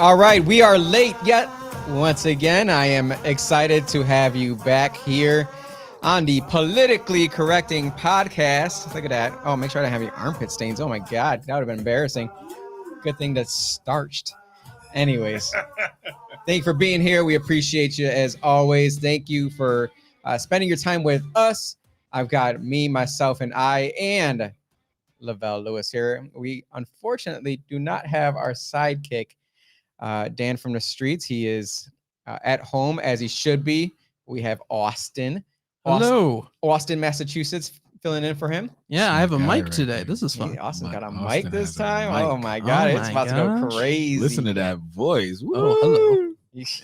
All right, we are late yet. Once again, I am excited to have you back here on the Politically Correcting podcast. Look at that. Oh, make sure I don't have any armpit stains. Oh my God, that would have been embarrassing. Good thing that's starched. Anyways, thank you for being here. We appreciate you as always. Thank you for spending your time with us. I've got me, myself, and I, and Lavelle Lewis here. We unfortunately do not have our sidekick, Dan from the streets. He is at home as he should be. We have Austin. Hello. Austin, Massachusetts, filling in for him. Yeah, I have a mic right today. there. This is fun. Austin got a Austin mic this has a time. mic. Oh my God, Oh it's my about to go gosh. crazy. Listen to that voice. Oh, hello.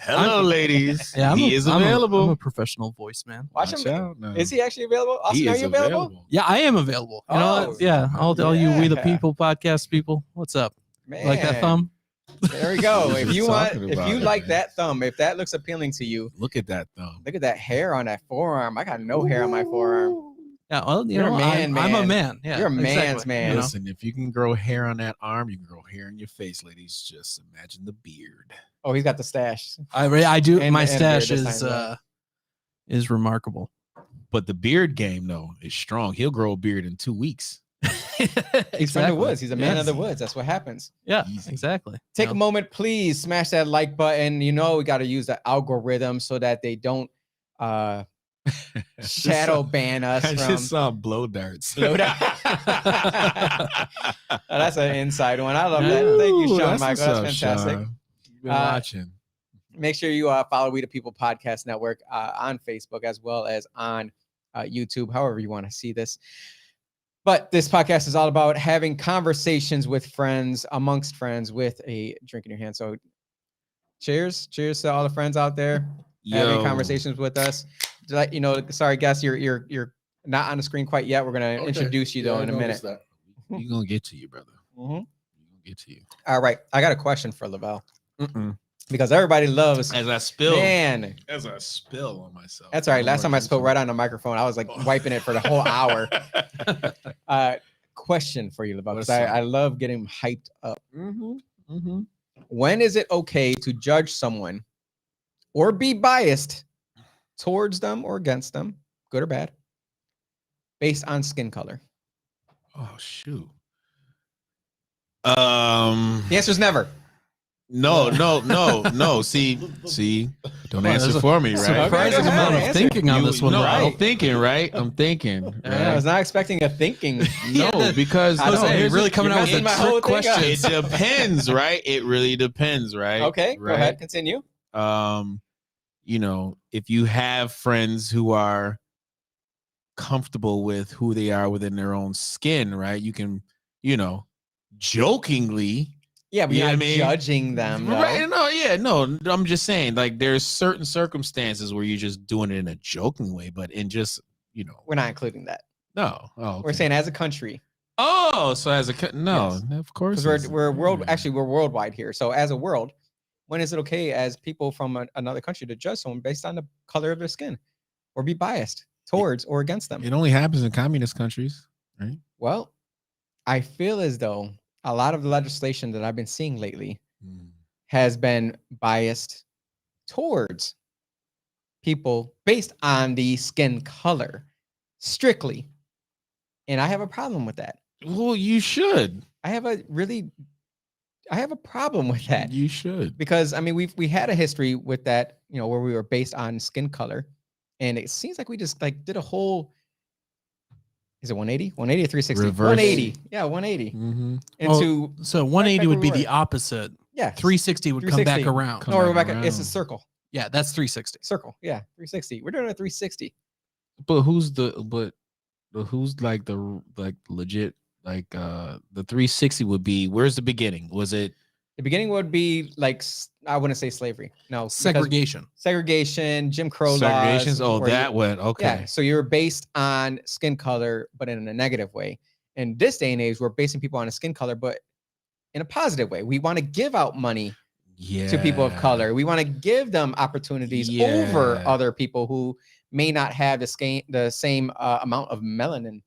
Hello, ladies. Yeah, He is available. I'm a professional voice man. Watch Watch him. out now. Is he actually available? Austin, He are is you available? Yeah, I am available. You know Oh, what? Yeah, all you We the yeah. People podcast people. What's up? Man, Like that thumb? There we go. What If you you want, talking if about, you like man? that thumb, if that looks appealing to you, Look at that thumb. look at that hair on that forearm. I got no hair on my forearm. Yeah, well, you You're a know, man, I'm a man. man. Yeah, You're a man's exactly. man. You know? Listen, if you can grow hair on that arm, you can grow hair in your face, ladies. Just imagine the beard. Oh, he's got the stash. I do. And- my and stash beard this time, is remarkable. But the beard game, though, is strong. He'll grow a beard in 2 weeks. He's from the woods. He's a man of the Yes. woods. That's what happens. Yeah, Easy. exactly. Take You a know? moment, please smash that like button. You know we got to use the algorithm so that they don't shadow ban us I from. just saw blow darts. Blow dart. Oh, that's an inside one. I love that. Thank you, Ooh, Sean that's Michael. what's That's up, fantastic. Sean. Been Uh, watching. Make sure you follow We the People Podcast Network on Facebook as well as on YouTube, however you want to see this. But this podcast is all about having conversations with friends, amongst friends, with a drink in your hand. So cheers. Cheers to all the friends out there having Yo. conversations with us. To let you know, sorry, guys, you're not on the screen quite yet. We're going to introduce you, though, in a minute. You're going to get to you, brother. Mhm. You're going to get to you. All right. I got a question for Lavelle because everybody loves, As I spill. man. As I spill on myself. That's all right. Last time I spoke right on the microphone, I was like wiping it for the whole hour. Question for you, Lavelle, because What's up? I love getting hyped up. When is it okay to judge someone or be biased towards them or against them, good or bad, based on skin color? Oh, shoot. The answer is never. No. See, don't Well, answer there's a for me, right? Surprising Okay, amount of answer. thinking on this one. No, right. I'm thinking, right? I'm thinking. I was not expecting a thinking. No, because I was no, saying, here's really the- coming out with messing a my whole trick thing up. question. It depends, right? It really depends, right? Okay, go right? ahead, continue. You know, if you have friends who are comfortable with who they are within their own skin, right? You can, you know, jokingly, Yeah, but You you're know not what I mean? judging them, though. right? No, I'm just saying, like, there's certain circumstances where you're just doing it in a joking way, but in just, you know, We're not including that. no. Oh, We're okay. saying as a country, Oh, so as a no, Yes. of course, because it's- we're world. yeah. Actually, we're worldwide here. So as a world, when is it okay as people from another country to judge someone based on the color of their skin, or be biased towards or against them? It only happens in communist countries, right? Well, I feel as though a lot of the legislation that I've been seeing lately has been biased towards people based on the skin color strictly. And I have a problem with that. Well, you should. I have a problem with that You should. because I mean we had a history with that, you know, where we were based on skin color, and it seems like we just like did a whole, is it 180? 180 or 360? Reverse. 180. Yeah, 180 Mm-hmm. into So 180 would be where we the were. opposite. yeah, 360 would come back 360. around. Come no, we're back back. It's a around. circle. Yeah, that's 360. Circle. Yeah, 360. We're doing a 360. But who's like the legit like the 360 would be, where's the beginning? Was it The beginning would be like I wouldn't say slavery. No, because Segregation. Jim Crow segregations? laws. Oh, where that went okay. Yeah, so you're based on skin color, but in a negative way. In this day and age, we're basing people on a skin color, but in a positive way. We want to give out money to people of color. We want to give them opportunities over Yeah. other people who may not have the same amount of melanin.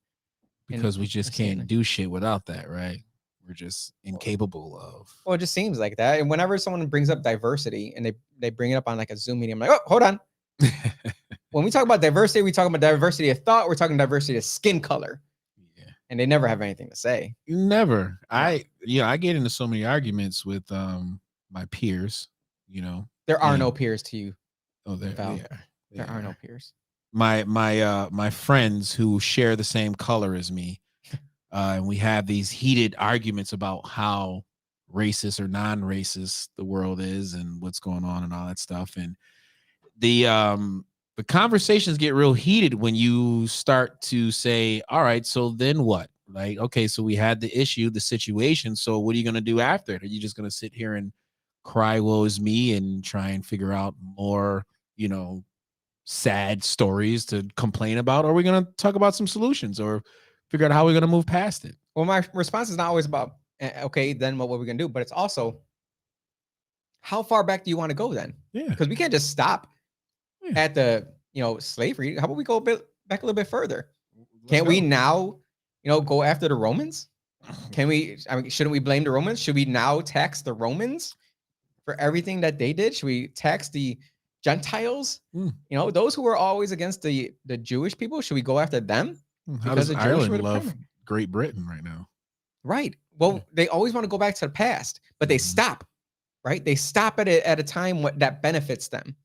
Because we just skin. can't do shit without that, right? we're just incapable of. Well, it just seems like that. And whenever someone brings up diversity and they bring it up on like a Zoom meeting, I'm like, oh, hold on. When we talk about diversity, we talk about diversity of thought. We're talking diversity of skin color. Yeah. And they never have anything to say. Never. I get into so many arguments with my peers, There are no peers to you. Oh, there are no peers. My friends who share the same color as me, and we have these heated arguments about how racist or non-racist the world is and what's going on and all that stuff. And the conversations get real heated when you start to say, all right, so then what? Like, okay, so we had the issue, the situation. So what are you going to do after it? Are you just going to sit here and cry, woe is me, and try and figure out more, sad stories to complain about? Or are we going to talk about some solutions or figure out how we're going to move past it? Well, my response is not always about, okay, then what are we going to do? But it's also, how far back do you want to go then? Yeah. Because we can't just stop at the, slavery. How about we go back a little bit further? Can't we now, go after the Romans? Shouldn't we blame the Romans? Should we now tax the Romans for everything that they did? Should we tax the Gentiles? Those who were always against the Jewish people, should we go after them? How does Ireland love Great Britain right now? Right. Well, they always want to go back to the past, but they stop, right? They stop at a time that benefits them.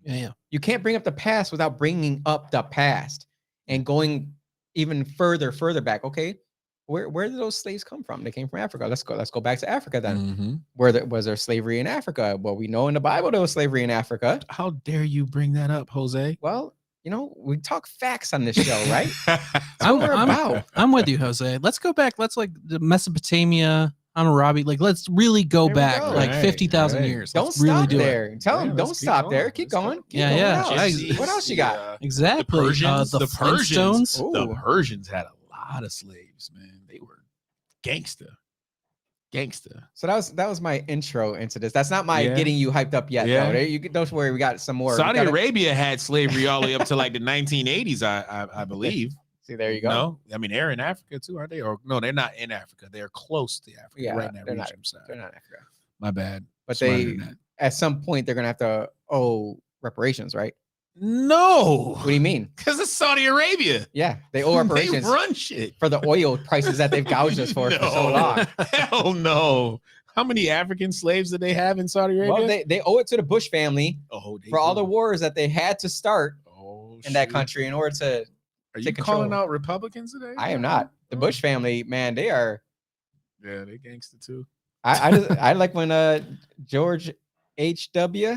Yeah. You can't bring up the past without bringing up the past and going even further back. Okay, where did those slaves come from? They came from Africa. Let's go back to Africa then. Was there slavery in Africa? Well, we know in the Bible there was slavery in Africa. How dare you bring that up, Jose? Well, we talk facts on this show, right? I'm with you, Jose. Let's go back. Let's like the Mesopotamia, Hammurabi. Like, let's really go back like 50,000 years. Don't stop there. Tell them don't stop there. Keep going. What else you got? Exactly. The Persians. The Persians had a lot of slaves, man. They were gangster. So that was my intro into this. That's not my getting you hyped up yet, though. Don't worry, we got some more. Saudi Arabia had slavery all the way up to like the 1980s, I believe. See, there you go. No, I mean they're in Africa too, aren't they? Or no, they're not in Africa. They're close to Africa. Yeah, right in that they're region. they're not in Africa. My bad. But at some point they're gonna have to owe reparations, right? No. What do you mean? Because it's Saudi Arabia. Yeah, they owe reparations. They run shit for the oil prices that they've gouged us for so long. Hell no. How many African slaves did they have in Saudi Arabia? Well, they owe it to the Bush family for all the wars that they had to start in that country in order to. Are you calling out Republicans today? I am not. The Bush family, man, they are. Yeah, they gangster too. I like when George H.W.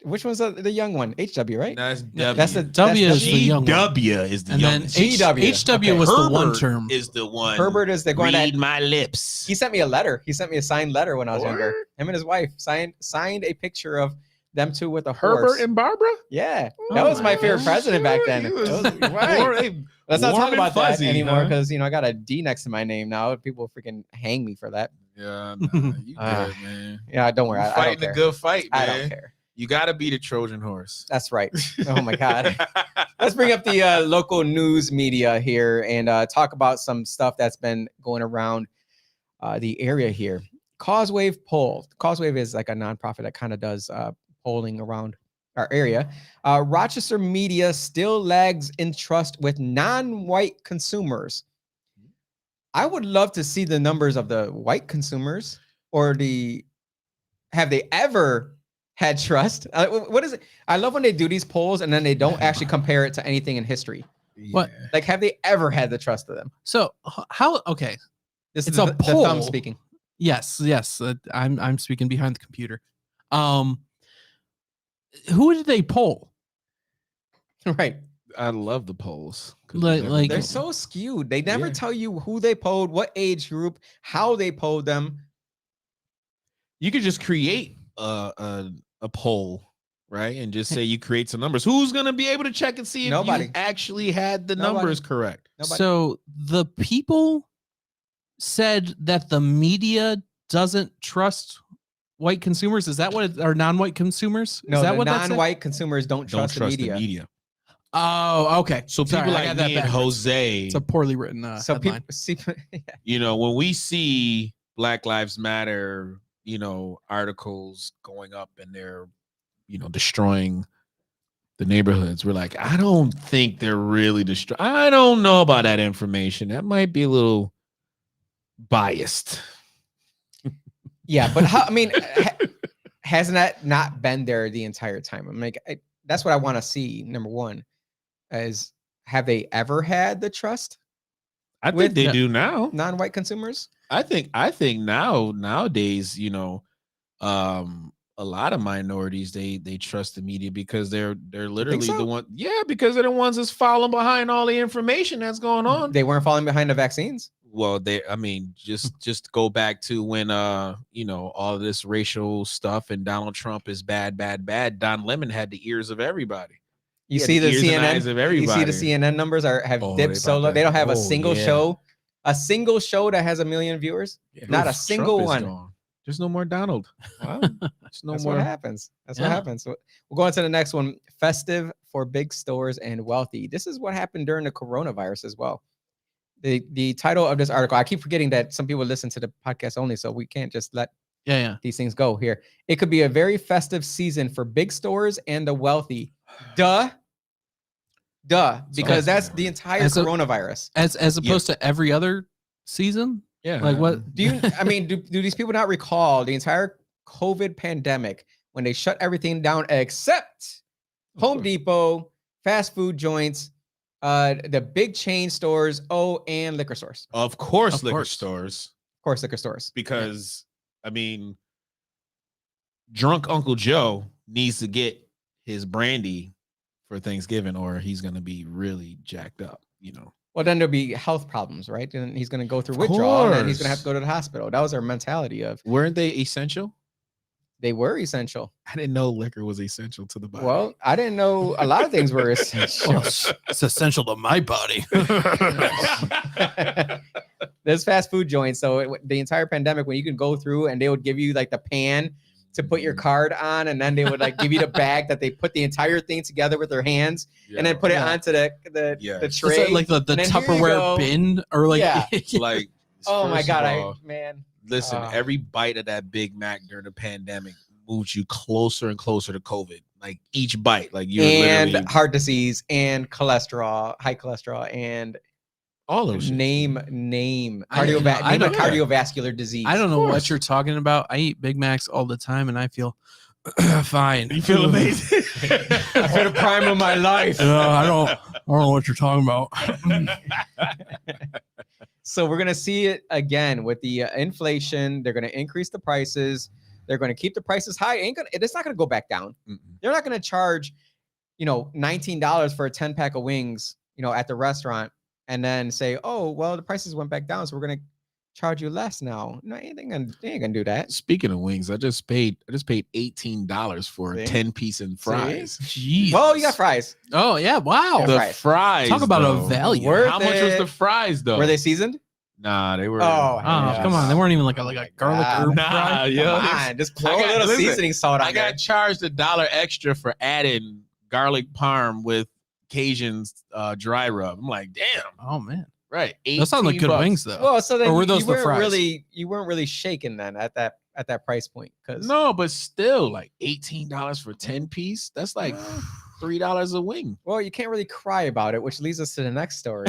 Which one's the young one? H.W. right? No, that's W. That's the W is the young one. W is the young. And then H.W. was the one term. Is the one. Herbert is the going. Read my lips. He sent me a letter. He sent me a signed letter when I was younger. Him and his wife signed a picture of them two with a horse. Herbert and Barbara? Yeah. That was my favorite president back then. Let's not talk about that anymore because, I got a D next to my name now. People freaking hang me for that. Yeah, you good, man. Yeah, don't worry. I don't care. The good fight, man. I don't care. You got to be the Trojan horse. That's right. Oh, my God. Let's bring up the local news media here and talk about some stuff that's been going around the area here. Causewave poll. Causewave is like a nonprofit that kind of does polling around our area. Rochester media still lags in trust with non-white consumers. I would love to see the numbers of the white consumers or have they ever had trust? What is it? I love when they do these polls and then they don't actually compare it to anything in history. What? Like, have they ever had the trust of them? So how? Okay, this it's is a poll. The thumb speaking. Yes. I'm speaking behind the computer. Who did they poll? Right. I love the polls. Like they're so skewed. They never tell you who they polled, what age group, how they polled them. You could just create a poll, right? And just say you create some numbers. Who's going to be able to check and see if you actually had the numbers correct? Nobody. So the people said that the media doesn't trust white consumers. Is that what or non-white consumers? No, is that the what non-white consumers don't trust the media. Oh, okay. So Sorry, people I like got that me and backwards. Jose, It's a poorly written So headline. people see, you know, when we see Black Lives Matter, you know, articles going up and they're, you know, destroying the neighborhoods, we're like, I don't think they're really destroying. I don't know about that information. That might be a little biased. yeah, but how? I mean, hasn't that not been there the entire time? I'm like, that's what I want to see. Number one is, have they ever had the trust I think with they do now. non-white consumers? I think nowadays, you know, a lot of minorities they trust the media because they're literally so? the one, yeah, because they're the ones that's following behind all the information that's going on. They weren't falling behind the vaccines. Well, I mean, just go back to when you know, all this racial stuff and Donald Trump is bad. Don Lemon had the ears of everybody. You see the ears and CNN. eyes of You see the everybody. CNN numbers have dipped so low. They don't have a single show that has 1 million viewers. Yeah. Not a Trump single is one. gone. There's no more Donald. Well, There's no that's more. what happens. That's what happens. So we'll go on to the next one. Festive for big stores and wealthy. This is what happened during the coronavirus as well. The title of this article, I keep forgetting that some people listen to the podcast only, so we can't just let these things go here. It could be a very festive season for big stores and the wealthy. Duh, because that's the entire coronavirus. As opposed to every other season? Yeah. Like what do you I mean, do these people not recall the entire COVID pandemic when they shut everything down except Home Depot, fast food joints, the big chain stores, and liquor stores. Of course, liquor stores. Of course, liquor stores. Because I mean, drunk Uncle Joe needs to get his brandy for Thanksgiving, or he's gonna be really jacked up, you know. Well, then there'll be health problems, right? And he's gonna go through withdrawal, and then he's gonna have to go to the hospital. That was our mentality of. Weren't they essential? They were essential. I didn't know liquor was essential to the body. Well, I didn't know a lot of things were essential. Well, it's essential to my body. There's fast food joints. So the entire pandemic, when you can go through and they would give you like the pan to put your card on, and then they would like give you the bag that they put the entire thing together with their hands and then put it onto the tray. Like the Tupperware bin or like like oh my god, man. Listen, every bite of that Big Mac during the pandemic moved you closer and closer to COVID. Like each bite, like you're literally heart disease and cholesterol, high cholesterol, and all those name cardiovascular disease. I don't know what you're talking about. I eat Big Macs all the time, and I feel fine. You feel amazing. I feel the prime of my life. I don't know what you're talking about. So we're gonna see it again with the inflation. They're gonna increase the prices. They're gonna keep the prices high. It's not gonna go back down. They're not gonna charge, $19 for a 10-pack of wings, at the restaurant, and then say, oh, well, the prices went back down, so we're gonna charge you less now. No, they ain't gonna do that. Speaking of wings, I just paid $18 for a 10-piece and fries. Jeez. Well, you got fries. Oh yeah, wow. The fries. Talk about a value. Worth How much was the fries though? Were they seasoned? Nah, they were. Oh, come on. They weren't even like a garlic herb fry. Yo, come on, just throw a little seasoning salt on I got charged $1 extra for adding garlic parm with Cajun dry rub. I'm like, damn. Oh man. Right. Those sound like good wings though. Well, so then or were those you the weren't fries? you weren't really shaken then at that price point, because no, but still like $18 for 10-piece. That's like $3 a wing. Well, you can't really cry about it, which leads us to the next story.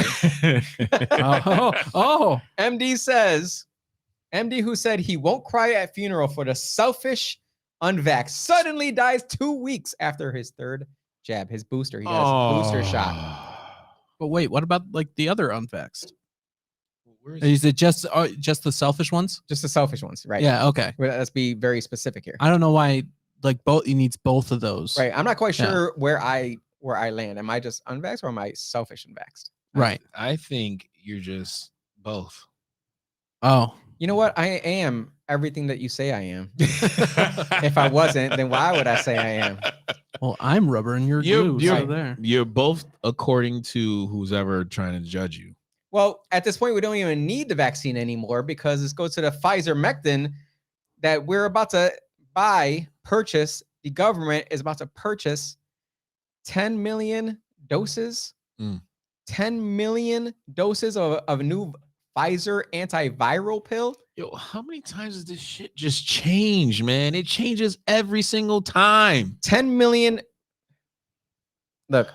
MD who said he won't cry at funeral for the selfish unvaxxed suddenly dies 2 weeks after his third jab, his booster. He got his booster shot. But wait, what about like the other unvaxxed? Is it just the selfish ones? Just the selfish ones, right? Yeah. Okay. Well, let's be very specific here. I don't know why. Like both, he needs both of those. Right. I'm not quite sure where I land. Am I just unvaxxed or am I selfish and vaxxed? Right. I think you're just both. Oh. You know what? I am everything that you say I am. If I wasn't, then why would I say I am? Well, I'm rubber and you're glue. You're both according to who's ever trying to judge you. Well, at this point, we don't even need the vaccine anymore because this goes to the Pfizer Mectin that we're about to purchase. The government is about to purchase $10 million doses, 10 million doses of a new Pfizer antiviral pill. Yo, how many times does this shit just change, man? It changes every single time. 10 million. Look,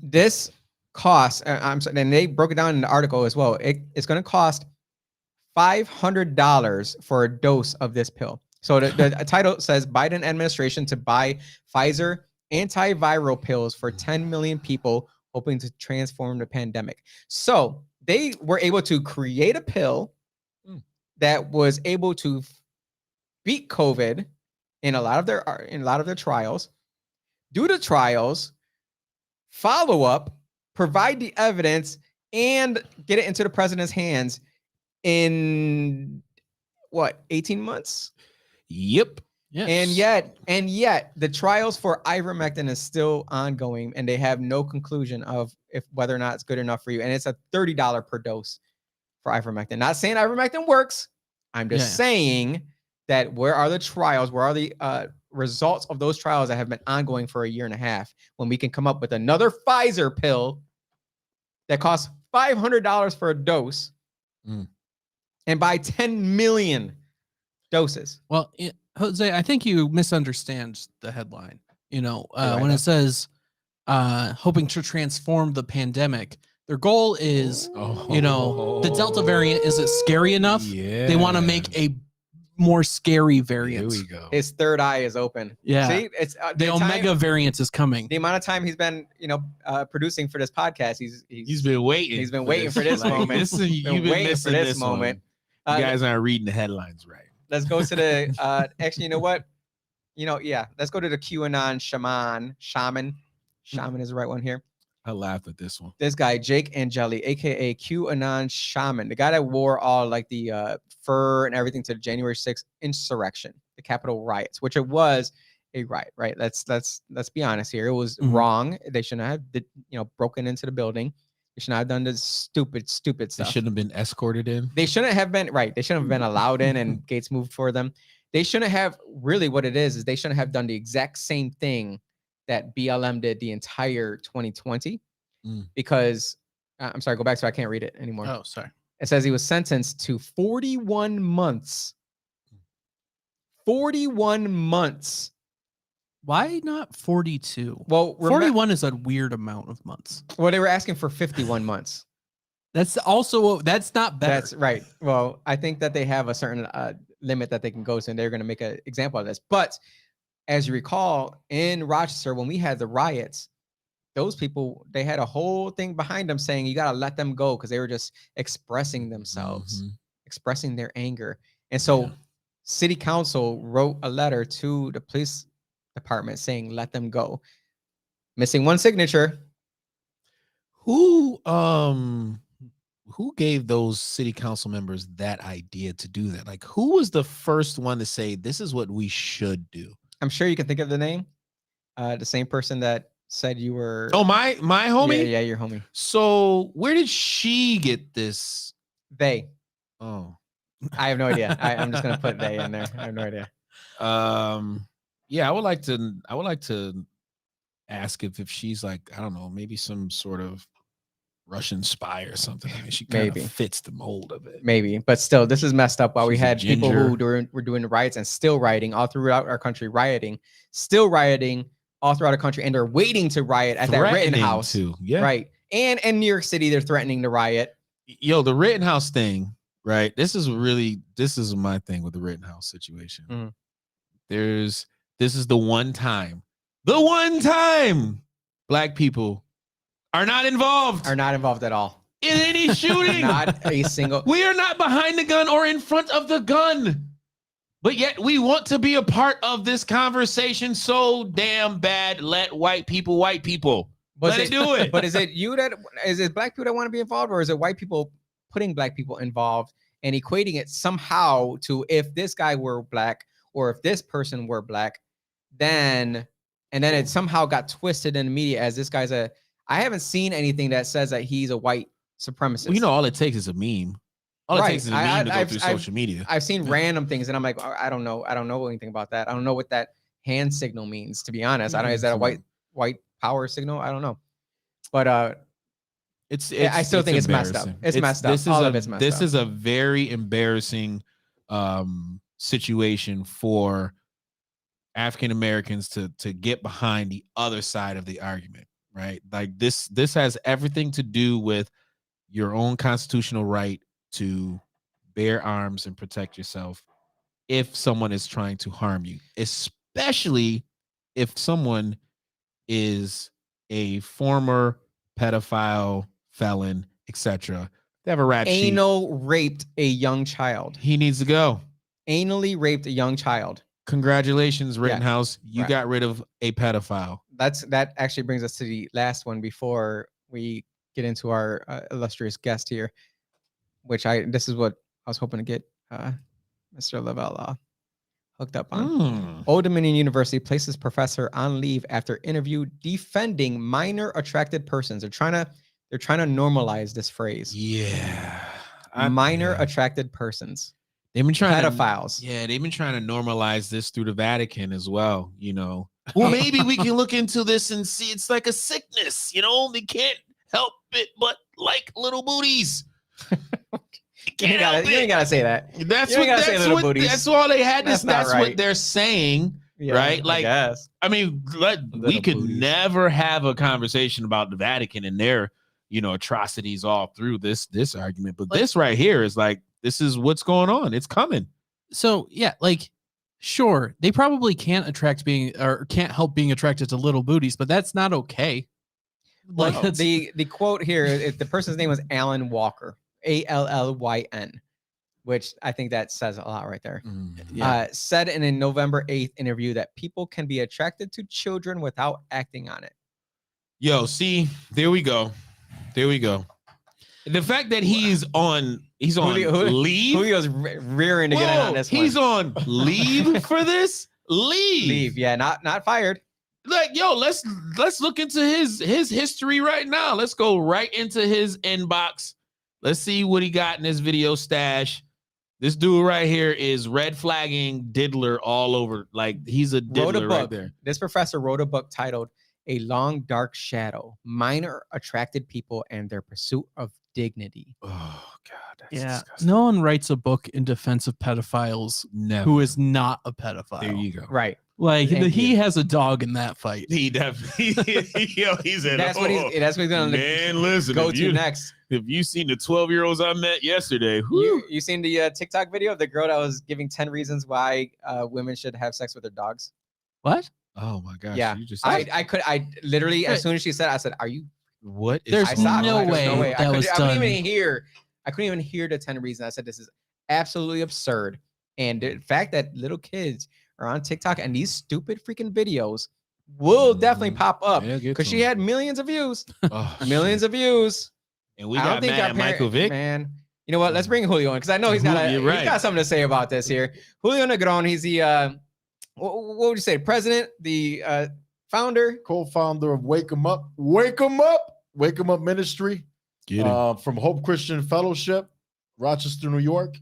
this costs, I'm sorry, and they broke it down in the article as well. It's going to cost $500 for a dose of this pill. So the title says Biden administration to buy Pfizer antiviral pills for 10 million people, hoping to transform the pandemic. So they were able to create a pill that was able to beat COVID in a lot of their trials, do the trials, follow up, provide the evidence, and get it into the president's hands in what, 18 months? Yep. Yes. And yet the trials for ivermectin is still ongoing, and they have no conclusion of whether or not it's good enough for you. And it's a $30 per dose for ivermectin. Not saying ivermectin works. I'm just saying that where are the trials? Where are the results of those trials that have been ongoing for a year and a half, when we can come up with another Pfizer pill that costs $500 for a dose and buy 10 million doses? Well, Jose, I think you misunderstand the headline. When it says hoping to transform the pandemic, their goal is, the Delta variant, is it scary enough? Yeah. They want to make a more scary variant. Here we go. His third eye is open. Yeah. See, it's the Omega variant is coming. The amount of time he's been, producing for this podcast, he's been waiting. He's been waiting for this moment. You've been waiting for this moment. You guys aren't reading the headlines right. Let's go to the actually, you know what? Let's go to the QAnon shaman. Shaman is the right one here. I laughed at this one. This guy, Jake Angeli, aka QAnon shaman, the guy that wore all like the fur and everything to the January 6th insurrection, the Capitol riots, which it was a riot, right? Let's be honest here. It was wrong. They shouldn't have broken into the building. They should not have done this stupid stuff. They shouldn't have been escorted in. They shouldn't have been, right. They shouldn't have been allowed in and gates moved for them. They shouldn't have, really what it is they shouldn't have done the exact same thing that BLM did the entire 2020 because, I'm sorry, go back so I can't read it anymore. Oh, sorry. It says he was sentenced to 41 months. 41 months. Why not 42? Well, 41 is a weird amount of months. Well, they were asking for 51 months. That's not better. That's right. Well, I think that they have a certain limit that they can go to, and they're going to make an example of this. But as you recall, in Rochester, when we had the riots, those people, they had a whole thing behind them saying you got to let them go because they were just expressing themselves, expressing their anger. And so city council wrote a letter to the police department saying let them go. Missing one signature. Who gave those city council members that idea to do that? Like, who was the first one to say this is what we should do? I'm sure you can think of the name. The same person that said you were. Oh, my homie? Yeah, your homie. So where did she get this? They. Oh, I have no idea. I'm just gonna put they in there. I have no idea. Yeah, I would like to ask if she's like, I don't know, maybe some sort of Russian spy or something. I mean, she kind of fits the mold of it. Maybe, but still, this is messed up. While we had people who were doing the riots and still rioting all throughout our country, still rioting all throughout the country, and they're waiting to riot at that Rittenhouse too. Yeah, right. And in New York City, they're threatening to riot. Yo, the Rittenhouse thing, right? This is my thing with the Rittenhouse situation. This is the one time Black people are not involved at all in any shooting. Not a single. We are not behind the gun or in front of the gun, but yet we want to be a part of this conversation so damn bad. Let white people. Let it do it. But is it Black people that want to be involved, or is it white people putting Black people involved and equating it somehow to if this guy were Black or if this person were Black, then it somehow got twisted in the media as this guy's I haven't seen anything that says that he's a white supremacist. Well, all it takes is a meme. All it takes is a meme to go through social media. I've seen random things, and I'm like, I don't know anything about that. I don't know what that hand signal means, to be honest. I don't. Is that a white power signal. I don't know, but I still think it's messed up. It's messed up. All of it's messed up. This is a very embarrassing situation for African Americans to get behind the other side of the argument, right? Like this has everything to do with your own constitutional right to bear arms and protect yourself if someone is trying to harm you, especially if someone is a former pedophile, felon, etc. They have a rap sheet. Anal raped a young child. He needs to go. Anally raped a young child. Congratulations, Rittenhouse. You got rid of a pedophile. That actually brings us to the last one before we get into our illustrious guest here, which this is what I was hoping to get Mr. Lavelle hooked up on. Old Dominion University places professor on leave after interview defending minor attracted persons. They're trying to normalize this phrase. Yeah. Minor attracted persons. They've been trying pedophiles. They've been trying to normalize this through the Vatican as well, you know. Well, maybe we can look into this and see it's like a sickness, you know. They can't help it but like little booties. You ain't gotta say that. That's all they had. That's right. What they're saying, right? Like, I mean, we could never have a conversation about the Vatican and their, you know, atrocities all through this argument. But this right here is like, this is what's going on. It's coming. So yeah, like, sure, they probably can't can't help being attracted to little booties, but that's not okay. Like the quote here, the person's name was Alan Walker, Allyn, which I think that says a lot right there. Said in a November 8th interview that people can be attracted to children without acting on it. Yo, see, there we go. The fact that he's on leave. Julio's rearing to get in on this one. He's on leave for this? Leave. Yeah, not fired. Like, yo, let's look into his history right now. Let's go right into his inbox. Let's see what he got in his video stash. This dude right here is red flagging diddler all over. Like, he's a diddler right there. This professor wrote a book titled A Long Dark Shadow, Minor Attracted People and Their Pursuit of Dignity. Oh, God. That's disgusting. No one writes a book in defense of pedophiles who is not a pedophile. There you go. Right. Like, he has a dog in that fight. He definitely, he's in. That's what he's going to go to next. Have you seen the 12-year-olds I met yesterday? You seen the TikTok video of the girl that was giving 10 reasons why women should have sex with their dogs? What? Oh my gosh! Yeah, I literally, as soon as she said it, I said, "Are you?" What? There's no way that was done. I couldn't even hear the 10 reasons. I said, "This is absolutely absurd." And the fact that little kids are on TikTok and these stupid freaking videos will definitely pop up because she had millions of views, millions of views. And we got mad at Michael Vick. Man, you know what? Let's bring Julio in because I know he's got something to say about this here. Julio Negron, he's the what would you say? President, the founder, co-founder of Wake 'em Up Ministry, from Hope Christian Fellowship, Rochester, New York,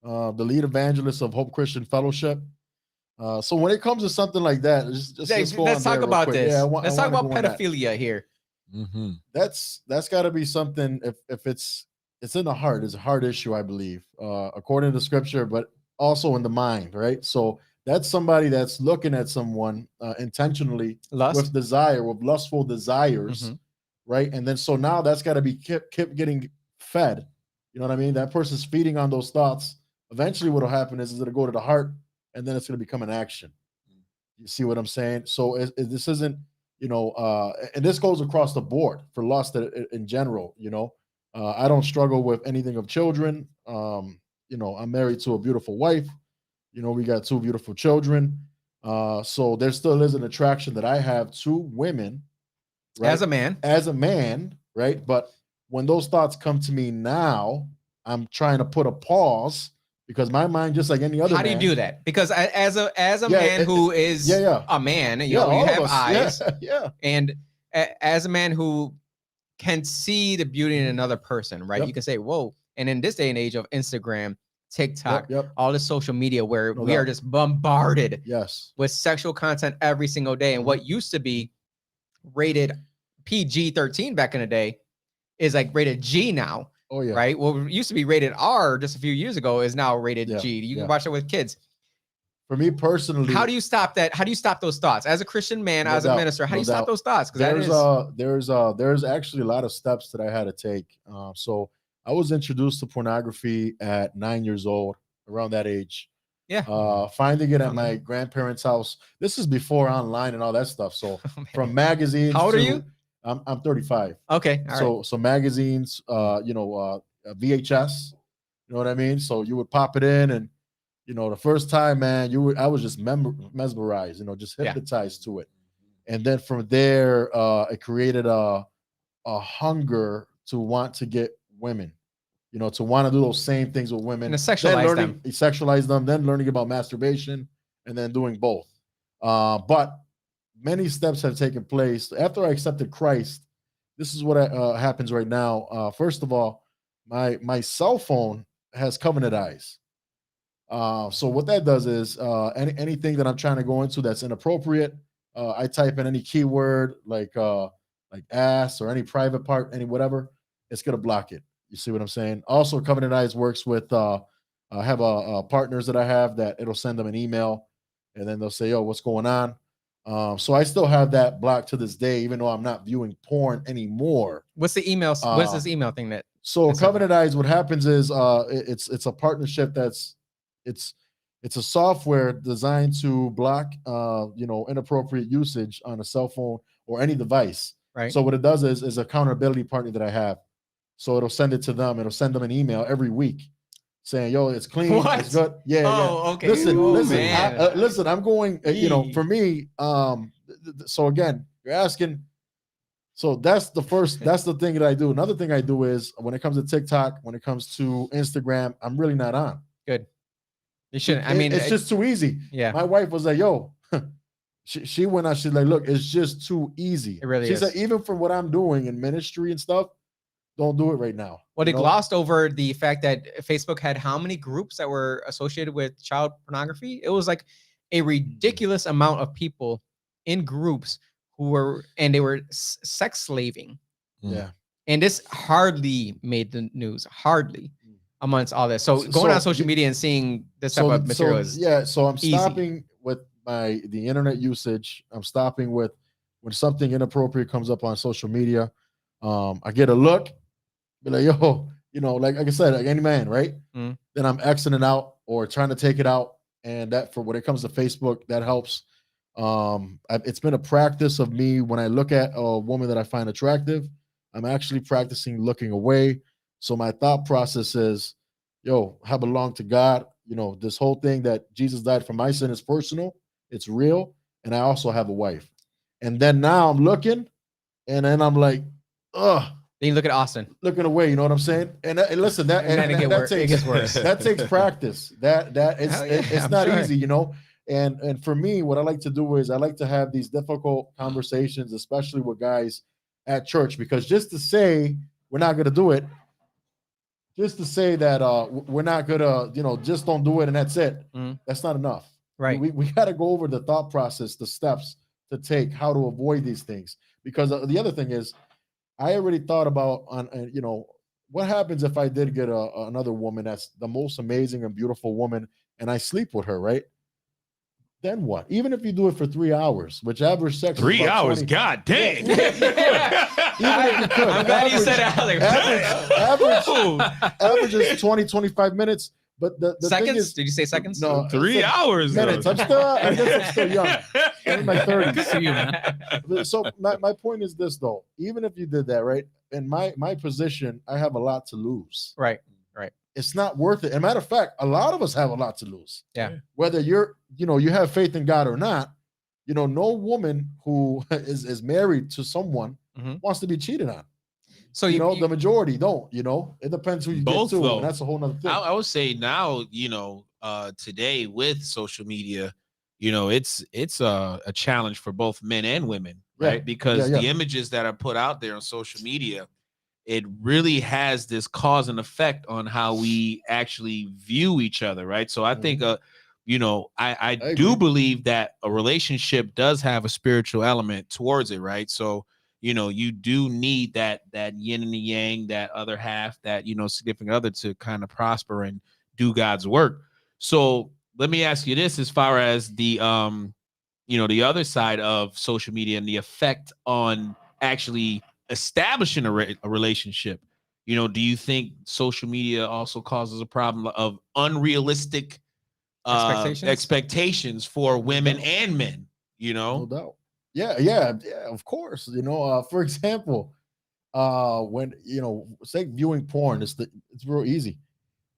the lead evangelist of Hope Christian Fellowship. So when it comes to something like that, let's talk about this. Yeah, let's talk about pedophilia here. Mm-hmm. That's got to be something. If it's in the heart, it's a heart issue, I believe, according to the scripture, but also in the mind, right? So that's somebody that's looking at someone intentionally with lustful desires, right? And then so now that's got to be kept getting fed. You know what I mean? That person's feeding on those thoughts. Eventually, what'll happen is it'll go to the heart, and then it's going to become an action. You see what I'm saying? So this isn't, and this goes across the board for lust in general. I don't struggle with anything of children. I'm married to a beautiful wife. We got 2 beautiful children. So there still is an attraction that I have to women, right? As a man, right? But when those thoughts come to me now, I'm trying to put a pause because my mind, just like any other How do you do that? Because as a man who is a man, you have eyes. And as a man who can see the beauty in another person, right? You can say, whoa. And in this day and age of Instagram, TikTok, all the social media where we are just bombarded with sexual content every single day. And what used to be rated PG-13 back in the day is like rated G now. Oh yeah. Right. Well, it used to be rated R just a few years ago is now rated G. You can watch it with kids. For me personally, how do you stop that? How do you stop those thoughts as a Christian man, as a minister? How do you stop those thoughts? Because there's actually a lot of steps that I had to take. So I was introduced to pornography at 9 years old, around that age. Yeah. Finding it at my grandparents' house. This is before online and all that stuff. So from magazines. How old are you? I'm 35. Okay. So magazines, VHS, you know what I mean? So you would pop it in, and the first time, man, I was just mesmerized, just hypnotized to it. And then from there, it created a hunger to want to get women, to want to do those same things with women. And sexualize them, then learning about masturbation, and then doing both. But many steps have taken place after I accepted Christ. This is what happens right now. First of all, my cell phone has covenant eyes. So what that does is anything that I'm trying to go into that's inappropriate, I type in any keyword like ass or any private part, any whatever, it's gonna block it. You see what I'm saying? Also, Covenant Eyes works with I have partners that I have that it'll send them an email, and then they'll say, "Oh, what's going on?" So I still have that blocked to this day, even though I'm not viewing porn anymore. What's the email? What's this email thing that? So Covenant Eyes, what happens is it's a partnership it's a software designed to block inappropriate usage on a cell phone or any device. Right. So what it does is an accountability partner that I have. So it'll send it to them. It'll send them an email every week saying, "Yo, it's clean, it's good." Yeah. Okay. Listen. I'm going. For me. So again, you're asking. So that's the first. That's the thing that I do. Another thing I do is when it comes to TikTok, when it comes to Instagram, I'm really not on. Good. You shouldn't. I mean, it's just too easy. Yeah. My wife was like, "Yo," she went out. She's like, "Look, it's just too easy." It really is. She said, "Even for what I'm doing in ministry and stuff, don't do it right now." Well, they glossed over the fact that Facebook had how many groups that were associated with child pornography? It was like a ridiculous amount of people in groups who were sex slaving. Yeah. And this hardly made the news. Hardly. Amongst all this. So going on social media and seeing this type of material is so I'm stopping with the internet usage. I'm stopping with when something inappropriate comes up on social media. I get a look, be like, "Yo," like I said, like any man, right? Then I'm exiting out or trying to take it out. And that, for when it comes to Facebook, that helps. It's been a practice of me when I look at a woman that I find attractive, I'm actually practicing looking away. So my thought process is, "Yo, I belong to God. This whole thing that Jesus died for my sin is personal. It's real. And I also have a wife." And then now I'm looking, and then I'm like, ugh. Then you look at Austin. Looking away, you know what I'm saying? And listen, it gets worse. That takes practice. It's not easy, And for me, what I like to do is I like to have these difficult conversations, especially with guys at church, because just to say we're not going to do it, just to say that we're not gonna, just don't do it and that's it. That's not enough. Right. We got to go over the thought process, the steps to take, how to avoid these things. Because the other thing is, I already thought about what happens if I did get another woman that's the most amazing and beautiful woman, and I sleep with her, right? Then what? Even if you do it for 3 hours, which average sex 3 hours, God dang. I'm glad you said it. Average is 20, 25 minutes. But the seconds? Thing is, did you say seconds? No, 3 hours. Minutes. I guess I'm still young. I'm in my 30s. Good for you, man. So my point is this, though. Even if you did that, right? In my position, I have a lot to lose. Right. It's not worth it. As a matter of fact, a lot of us have a lot to lose. Yeah. Whether you have faith in God or not, no woman who is married to someone wants to be cheated on. So the majority don't. It depends who you both, get to, though. and that's a whole nother thing. I would say now, today with social media, it's a challenge for both men and women, right? Because the images that are put out there on social media, it really has this cause and effect on how we actually view each other, right? So I think I do believe that a relationship does have a spiritual element towards it, right? So, you do need that yin and the yang, that other half, that, significant other to kind of prosper and do God's work. So let me ask you this, as far as the, the other side of social media and the effect on actually establishing a relationship. Do you think social media also causes a problem of unrealistic expectations for women and men? No doubt. Yeah, of course. For example, when say viewing porn, it's real easy.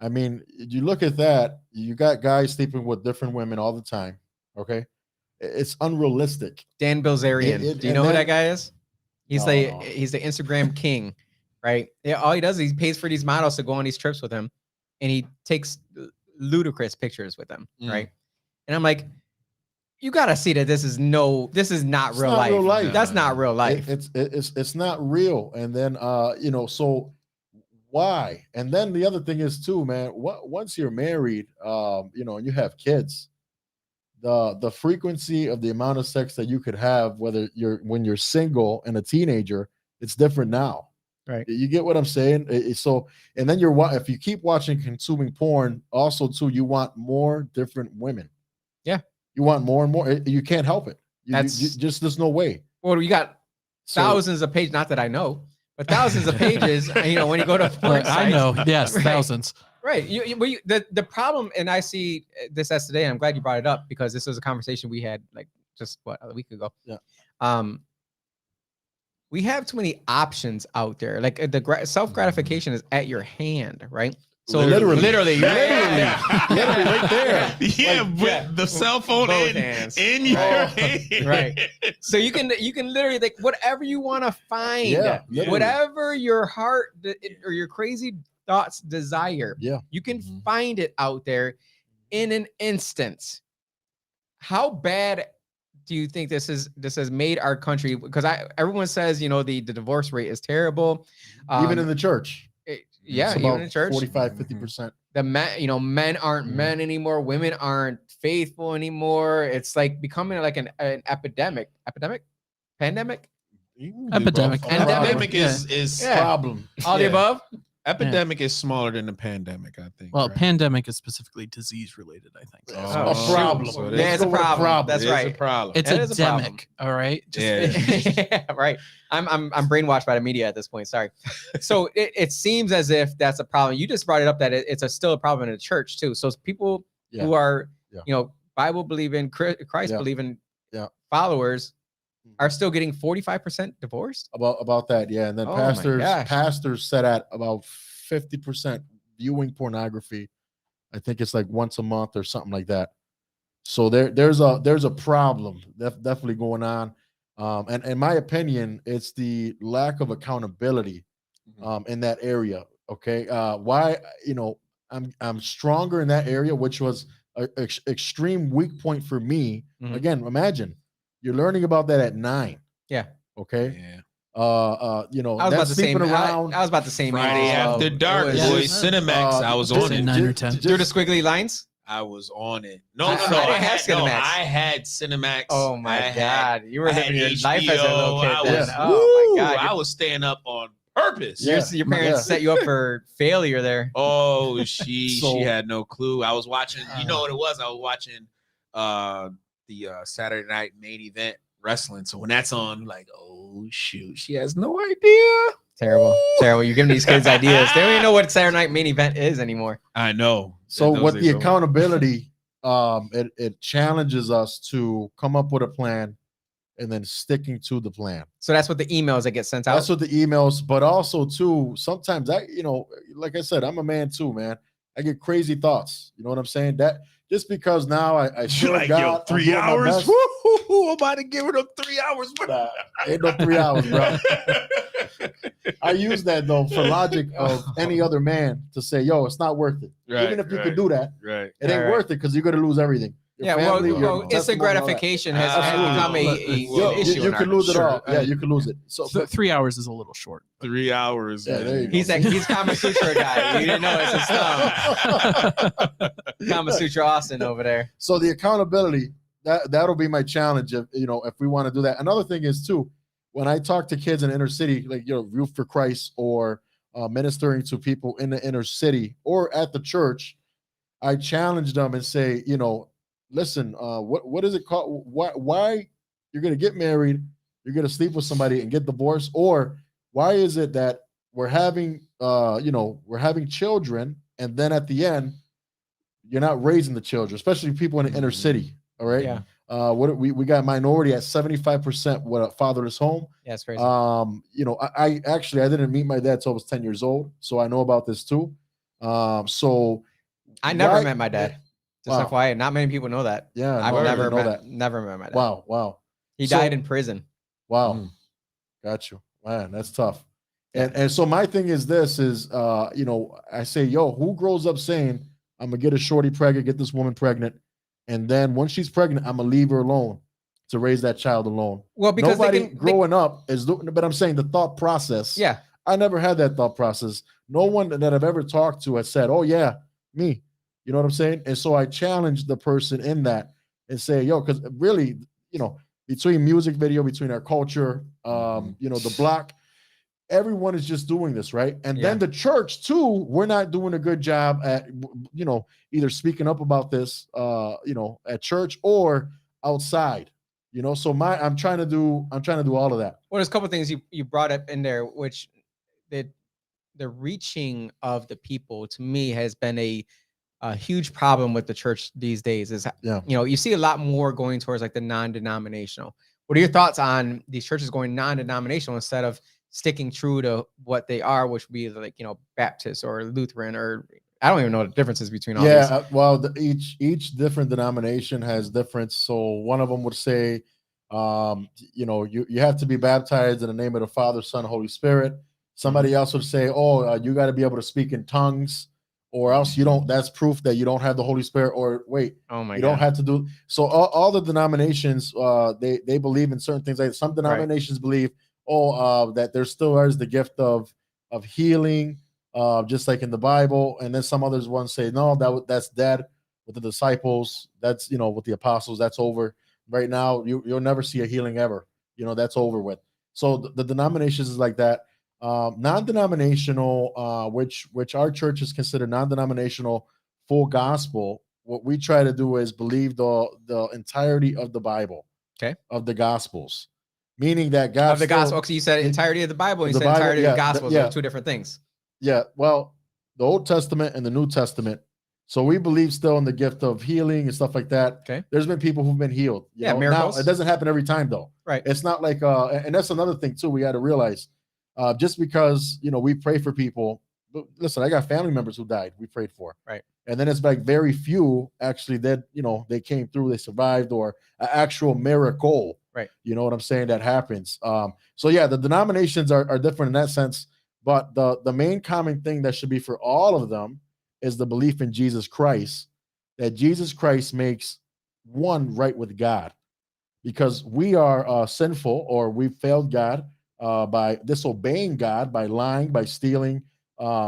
I mean, you look at that, you got guys sleeping with different women all the time. Okay, it's unrealistic. Dan Bilzerian. Do you know who that guy is? He's No. he's the Instagram king, right? Yeah, all he does is he pays for these models to go on these trips with him, and he takes ludicrous pictures with them, right? And I'm like, you gotta see that this is not real life. Real life. That's not real life. It's not real. And then so why? And then the other thing is too, man. Once you're married, and you have kids, the frequency of the amount of sex that you could have, when you're single and a teenager, it's different now. Right. You get what I'm saying? So, and then if you keep watching, consuming porn, also too, you want more different women. Yeah. You want more and more. You can't help it. There's no way. Well, you got thousands of pages, not that I know, but thousands of pages, when you go to porn sites. I know. Yes. Right. Thousands. Right. The problem, and I see this as today, and I'm glad you brought it up, because this was a conversation we had like just a week ago. Yeah. We have too many options out there. Like the self-gratification is at your hand, right? So literally right there. Yeah, with the cell phone in your hand. Right. So you can literally, like, whatever you want to find, whatever your heart or your crazy thoughts desire, you can find it out there in an instant. How bad do you think this has made our country? Because everyone says, the divorce rate is terrible. Even in the church. Even in the church. 45-50%. The men, men aren't men anymore. Women aren't faithful anymore. It's like becoming like an epidemic. Pandemic is problem. All the above. Epidemic is smaller than the pandemic, I think. Well, pandemic is specifically disease related, I think. A problem. So it's a problem. That's right. It's a problem. It's endemic. All right. Yeah, right. I'm brainwashed by the media at this point. Sorry. So it seems as if that's a problem. You just brought it up that it's still a problem in the church too. So people who are Bible believing, Christ believing followers are still getting 45% divorced. About that, yeah. And then pastors set at about 50% viewing pornography. I think it's like once a month or something like that. So there's a problem definitely going on. And in my opinion, it's the lack of accountability in that area. Okay. Why, I'm stronger in that area, which was an extreme weak point for me. Again, imagine you're learning about that at 9. Yeah. Okay. Yeah. I was about to say around. I was about to say Friday after dark, boys. Cinemax. I was on it. 9 or 10. Through the squiggly lines. I was on it. No. I had Cinemax. Oh my God. You were living your HBO. life as a little kid. Oh my God. I was staying up on purpose. Your parents set you up for failure there. Oh, she had no clue. I was watching, you know what it was? I was watching the Saturday night main event wrestling. So when that's on, like, oh shoot, she has no idea. Terrible. You're giving these kids ideas. They don't even know what Saturday night main event is anymore. I know. So with the accountability, it challenges us to come up with a plan and then sticking to the plan. So that's what the emails that get sent out. That's what the emails, but also too, sometimes like I said, I'm a man too, man. I get crazy thoughts. You know what I'm saying? That just because now I feel like, God, 3 hours. Woo-hoo-hoo, I'm about to give it up 3 hours. Ain't no 3 hours, bro. I use that though for logic of any other man to say, yo, it's not worth it. Even if you could do that, it ain't worth it because you're gonna lose everything. Yeah, family, your well, instant testimony, all that. gratification has Absolutely. become Well, an issue. You in our can lose it Sure. all. Yeah, you can lose it. So, but 3 hours is a little short. 3 hours. Yeah, man. there you go. He's Kama Sutra guy. You didn't know it's his thumb. Kama Sutra Austin over there. So the accountability, that'll be my challenge if we want to do that. Another thing is too, when I talk to kids in the inner city, like Youth for Christ or ministering to people in the inner city or at the church, I challenge them and say, listen, what is it called? Why you're gonna get married, you're gonna sleep with somebody and get divorced, or why is it that we're having children and then at the end you're not raising the children, especially people in the inner city. All right. Yeah. What we got minority at 75% with a fatherless home. Yeah, it's crazy. I didn't meet my dad till I was 10 years old, so I know about this too. So I never met my dad. Just Wow. FYI, not many people know that. Yeah, I've no, I never didn't know met that. never met my dad. Wow. He So- died in prison. Wow. Got you. Man, that's tough. And so my thing is this is I say, who grows up saying I'm gonna get a shorty pregnant, get this woman pregnant, and then once she's pregnant, I'm gonna leave her alone to raise that child alone. Well, because Nobody growing up is doing, but I'm saying the thought process. Yeah. I never had that thought process. No one that I've ever talked to has said, "Oh yeah, me." You know what I'm saying? And so I challenge the person in that and say, because really, between music video, between our culture, the block, everyone is just doing this, right? And then the church too, we're not doing a good job at, either speaking up about this, at church or outside, So I'm trying to do all of that. Well, there's a couple of things you brought up in there, which the reaching of the people to me has been a huge problem with the church these days. Is you see a lot more going towards like the non-denominational. What are your thoughts on these churches going non-denominational instead of sticking true to what they are, which would be like Baptist or Lutheran, or I don't even know the differences between all these. Well, each different denomination has difference. So one of them would say, you have to be baptized in the name of the Father, Son, Holy Spirit. Somebody else would say, you got to be able to speak in tongues, or else you don't. That's proof that you don't have the Holy Spirit. Or wait, you don't have to do. So all the denominations, they believe in certain things. Like some denominations believe, that there still is the gift of healing, just like in the Bible. And then some others ones say, no, that's dead with the disciples. That's with the apostles. That's over right now. You'll never see a healing ever. That's over with. So the denominations is like that. Non-denominational, which our church is considered non-denominational, full gospel. What we try to do is believe the entirety of the Bible, of the Gospels, meaning that God of the gospel. Okay, you said entirety of the Bible. You said entirety of the Gospels. Those are two different things. Yeah, well, the Old Testament and the New Testament. So we believe still in the gift of healing and stuff like that. Okay, there's been people who've been healed. Miracles. Now, it doesn't happen every time though. Right. It's not like and that's another thing too. We got to realize. Just because we pray for people. Listen, I got family members who died. We prayed for, right? And then it's like very few actually that they came through, they survived, or an actual miracle, right? You know what I'm saying? That happens. So yeah, the denominations are different in that sense, but the main common thing that should be for all of them is the belief in Jesus Christ, that Jesus Christ makes one right with God, because we are sinful, or we failed God. By disobeying God, by lying, by stealing,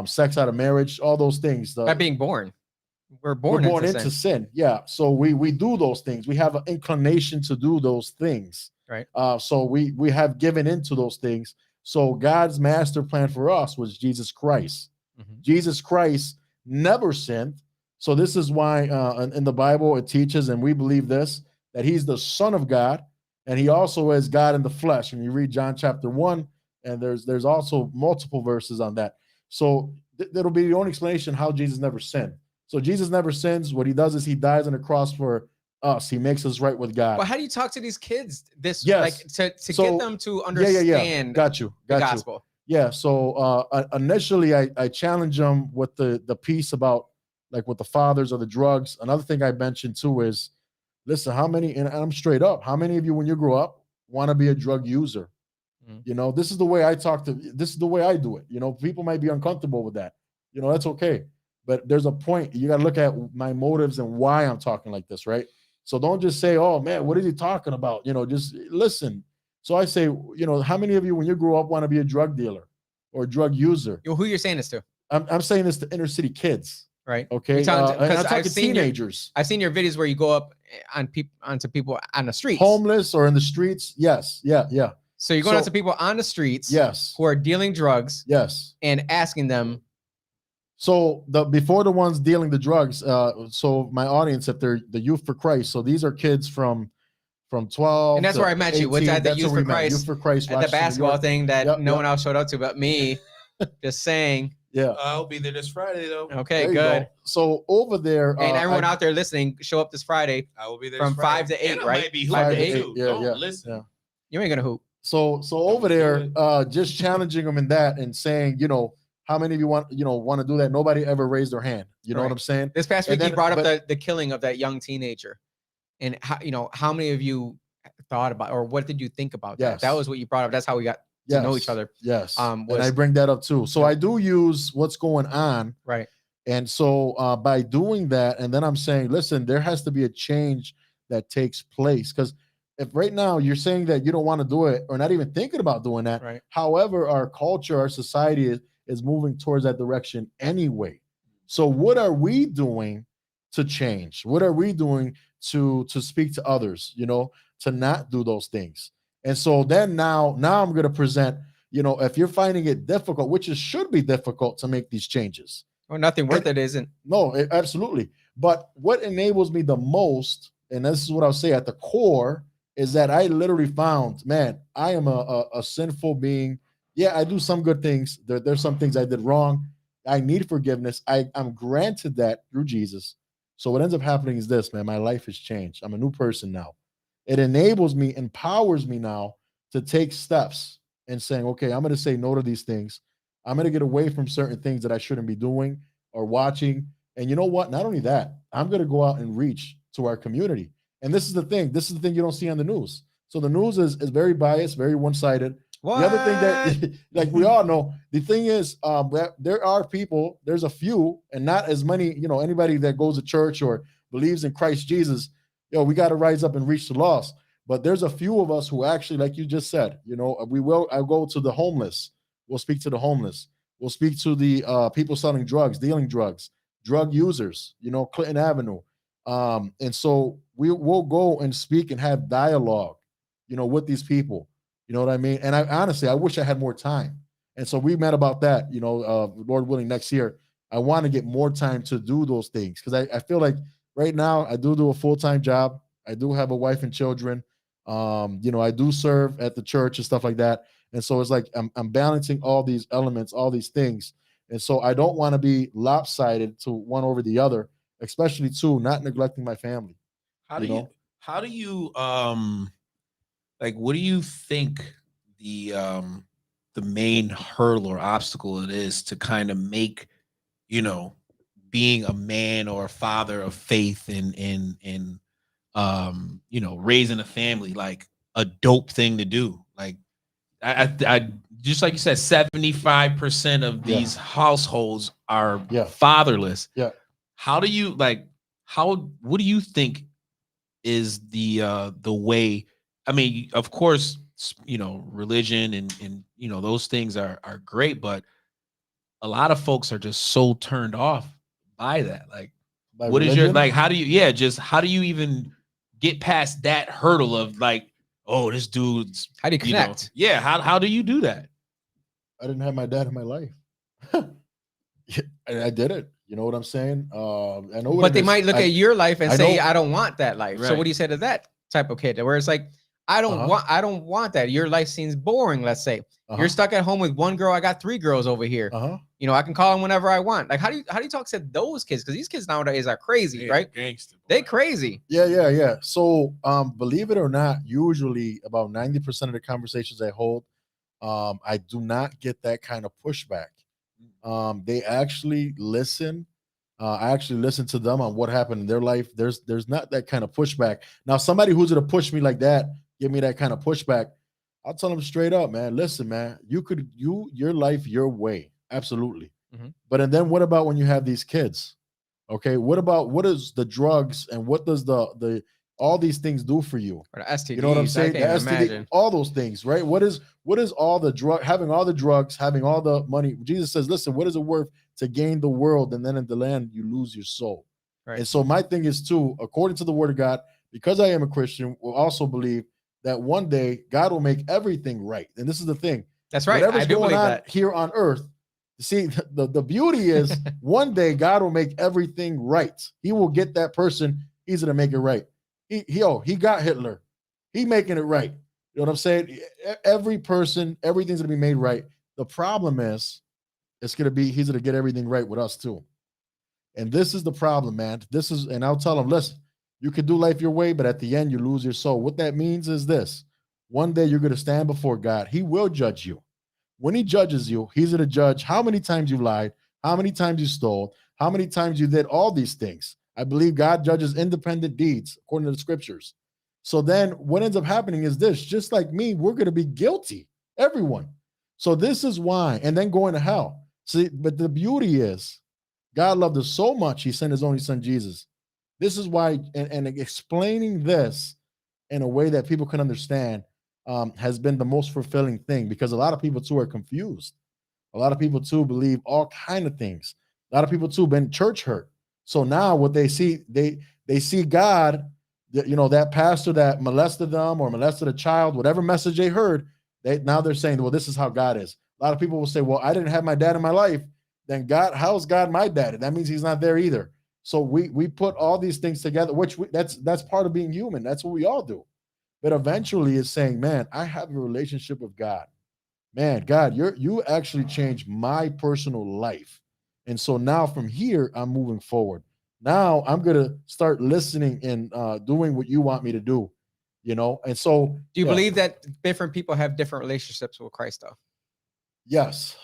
sex out of marriage, all those things. By being born. We're born into sin. Yeah. So we do those things. We have an inclination to do those things. Right. So we have given into those things. So God's master plan for us was Jesus Christ. Mm-hmm. Jesus Christ never sinned. So this is why in the Bible it teaches, and we believe this, that he's the Son of God. And he also is God in the flesh. And you read John chapter 1, and there's also multiple verses on that. So that'll be the only explanation how Jesus never sinned. So Jesus never sins. What he does is he dies on the cross for us. He makes us right with God. But how do you talk to these kids to So, get them to understand Got you. the gospel? Yeah. So initially I challenge them with the piece about like with the fathers or the drugs. Another thing I mentioned too is, listen, how many, and I'm straight up, how many of you when you grow up want to be a drug user? Mm. This is the way I talk to, this is the way I do it. People might be uncomfortable with that. That's okay. But there's a point. You got to look at my motives and why I'm talking like this, right? So don't just say, oh man, what is he talking about? Just listen. So I say, how many of you, when you grow up, want to be a drug dealer or a drug user? Who you're saying this to? I'm saying this to inner city kids. Right. Okay. And I'm Because talking teenagers. I've seen your videos where you go up onto people on the streets. Homeless or in the streets. Yes. Yeah. Yeah. So you're going out to people on the streets. Yes. Who are dealing drugs. Yes. And asking them. So before the ones dealing the drugs, so my audience, if they're the Youth for Christ, so these are kids from 12. And that's where I met 18, you, which at the Youth for Christ. Youth for Christ at the basketball thing that no one else showed up to but me. Just saying. Yeah. I'll be there this Friday though. Okay, good. Go. So over there, and everyone out there listening, show up this Friday. I will be there from 5 to 8, right? 5 to 8. Yeah. Listen. Yeah. You ain't gonna hoop. So over there, just challenging them in that and saying, how many of you want to do that? Nobody ever raised their hand. You know what I'm saying? This past week, he brought up the killing of that young teenager, and how many of you thought about, or what did you think about that? That was what you brought up. That's how we got to know each other. Yes. And I bring that up too. So I do use what's going on. Right. And so by doing that, and then I'm saying, listen, there has to be a change that takes place. Because if right now you're saying that you don't want to do it or not even thinking about doing that, right. However, our culture, our society is moving towards that direction anyway. So what are we doing to change? What are we doing to speak to others, to not do those things? And so then now I'm going to present, if you're finding it difficult, which it should be difficult to make these changes. Well, nothing worth it isn't. No, absolutely. But what enables me the most, and this is what I'll say at the core, is that I literally found, man, I am a sinful being. Yeah, I do some good things. There's some things I did wrong. I need forgiveness. I'm granted that through Jesus. So what ends up happening is this, man, my life has changed. I'm a new person now. It enables me, empowers me now to take steps and saying, okay, I'm going to say no to these things. I'm going to get away from certain things that I shouldn't be doing or watching. And you know what? Not only that, I'm going to go out and reach to our community. And this is the thing. This is the thing you don't see on the news. So the news is very biased, very one-sided. What? The other thing that, like we all know, the thing is that there are people, there's a few, and not as many, anybody that goes to church or believes in Christ Jesus, we got to rise up and reach the lost. But there's a few of us who actually, like you just said, I'll go to the homeless. We'll speak to the homeless. We'll speak to the people selling drugs, dealing drugs, drug users, Clinton Avenue. And so we'll go and speak and have dialogue, with these people. You know what I mean? And I wish I had more time. And so we met about that, Lord willing, next year. I want to get more time to do those things because I feel like right now I do a full-time job. I do have a wife and children. I do serve at the church and stuff like that. And so it's like I'm balancing all these elements, all these things. And so I don't want to be lopsided to one over the other, especially too, not neglecting my family. How do you what do you think the main hurdle or obstacle it is to kind of make, being a man or a father of faith and raising a family like a dope thing to do? Like I just like you said, 75% of these households are fatherless. Yeah. How do you what do you think is the way? I mean, of course, religion and those things are great, but a lot of folks are just so turned off by that. Like, by what religion? is your how do you how do you even get past that hurdle of like, oh, this dude's how do you connect? How do you do that? I didn't have my dad in my life. I did it. You know what I'm saying? I know. But they might look at your life and say, I don't want that life. Right. So what do you say to that type of kid? Where it's like, I don't want that. Your life seems boring. Let's say you're stuck at home with one girl. I got 3 girls over here. I can call them whenever I want. Like, how do you talk to those kids? Because these kids nowadays are crazy, right? Gangster, they crazy. Yeah. So believe it or not, usually about 90% of the conversations I hold, I do not get that kind of pushback. They actually listen. I actually listen to them on what happened in their life. There's not that kind of pushback. Now, somebody who's gonna push me like that, give me that kind of pushback, I'll tell them straight up, man. Listen, man, your life your way, absolutely. But then what about when you have these kids? Okay, what is the drugs and what does the all these things do for you. Or the STDs, You know what I'm saying? I The can't STD, imagine. all those things, right? What is all the having all the drugs, having all the money? Jesus says, listen, what is it worth to gain the world and then in the land you lose your soul? Right. And so my thing is too, according to the word of God, because I am a Christian, will also believe that one day God will make everything right. And this is the thing. That's right. Whatever's I do going believe on that. here on earth, see, the beauty is one day God will make everything right. He will get that person, he's going to make it right. He got Hitler. He making it right. You know what I'm saying? Every person, everything's going to be made right. The problem is he's going to get everything right with us too. And this is the problem, man. And I'll tell him, listen, you can do life your way, but at the end you lose your soul. What that means is this: one day you're going to stand before God. He will judge you. When he judges you, he's going to judge how many times you lied, how many times you stole, how many times you did all these things. I believe God judges independent deeds according to the scriptures. So then what ends up happening is this: just like me, we're going to be guilty, everyone. So this is why, and then going to hell. See, but the beauty is God loved us so much, he sent his only son, Jesus. This is why, and explaining this in a way that people can understand has been the most fulfilling thing, because a lot of people too are confused. A lot of people too believe all kind of things. A lot of people too been church hurt. So now what they see, they see God, that pastor that molested them or molested a child, whatever message they heard, they're saying, well, this is how God is. A lot of people will say, well, I didn't have my dad in my life. Then God, how's God my dad? That means he's not there either. So we put all these things together, which that's part of being human. That's what we all do. But eventually it's saying, man, I have a relationship with God. Man, God, you actually changed my personal life. And so now from here, I'm moving forward. Now I'm going to start listening and doing what you want me to do, And so do you believe that different people have different relationships with Christ, though? Yes.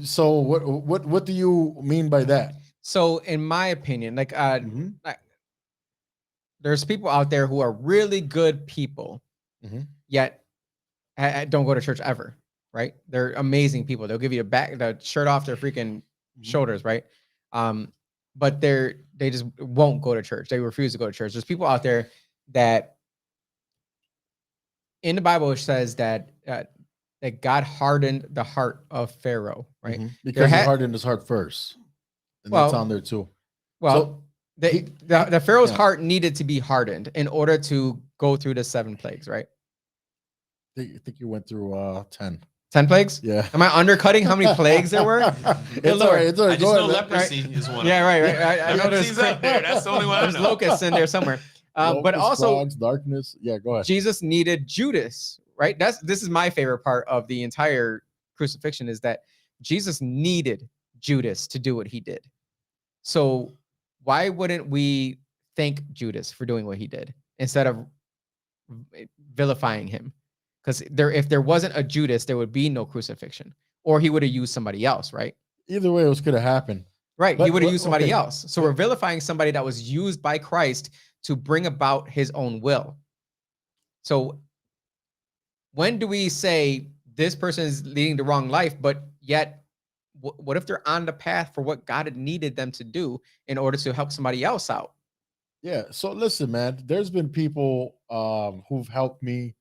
So what do you mean by that? So in my opinion, there's people out there who are really good people, yet don't go to church ever, right? They're amazing people. They'll give you the shirt off their freaking shoulders, right? But they just won't go to church. They refuse to go to church. There's people out there that in the Bible it says that that God hardened the heart of Pharaoh, right? Because he hardened his heart first. And that's on there too. Well, so the Pharaoh's heart needed to be hardened in order to go through the 7 plagues, right? I think you went through 10. 10 plagues? Yeah. Am I undercutting how many plagues there were? It's all right. I just know leprosy is one. Yeah, right. I know there's up there. That's the only one. There's locusts in there somewhere. But also frogs, darkness. Yeah, go ahead. Jesus needed Judas, right? This is my favorite part of the entire crucifixion, is that Jesus needed Judas to do what he did. So why wouldn't we thank Judas for doing what he did instead of vilifying him? Because if there wasn't a Judas, there would be no crucifixion, or he would have used somebody else, right? Either way, it was going to happen. Right, he would have used somebody else. So we're vilifying somebody that was used by Christ to bring about his own will. So when do we say this person is leading the wrong life, but yet what if they're on the path for what God had needed them to do in order to help somebody else out? Yeah. So listen, man, there's been people who've helped me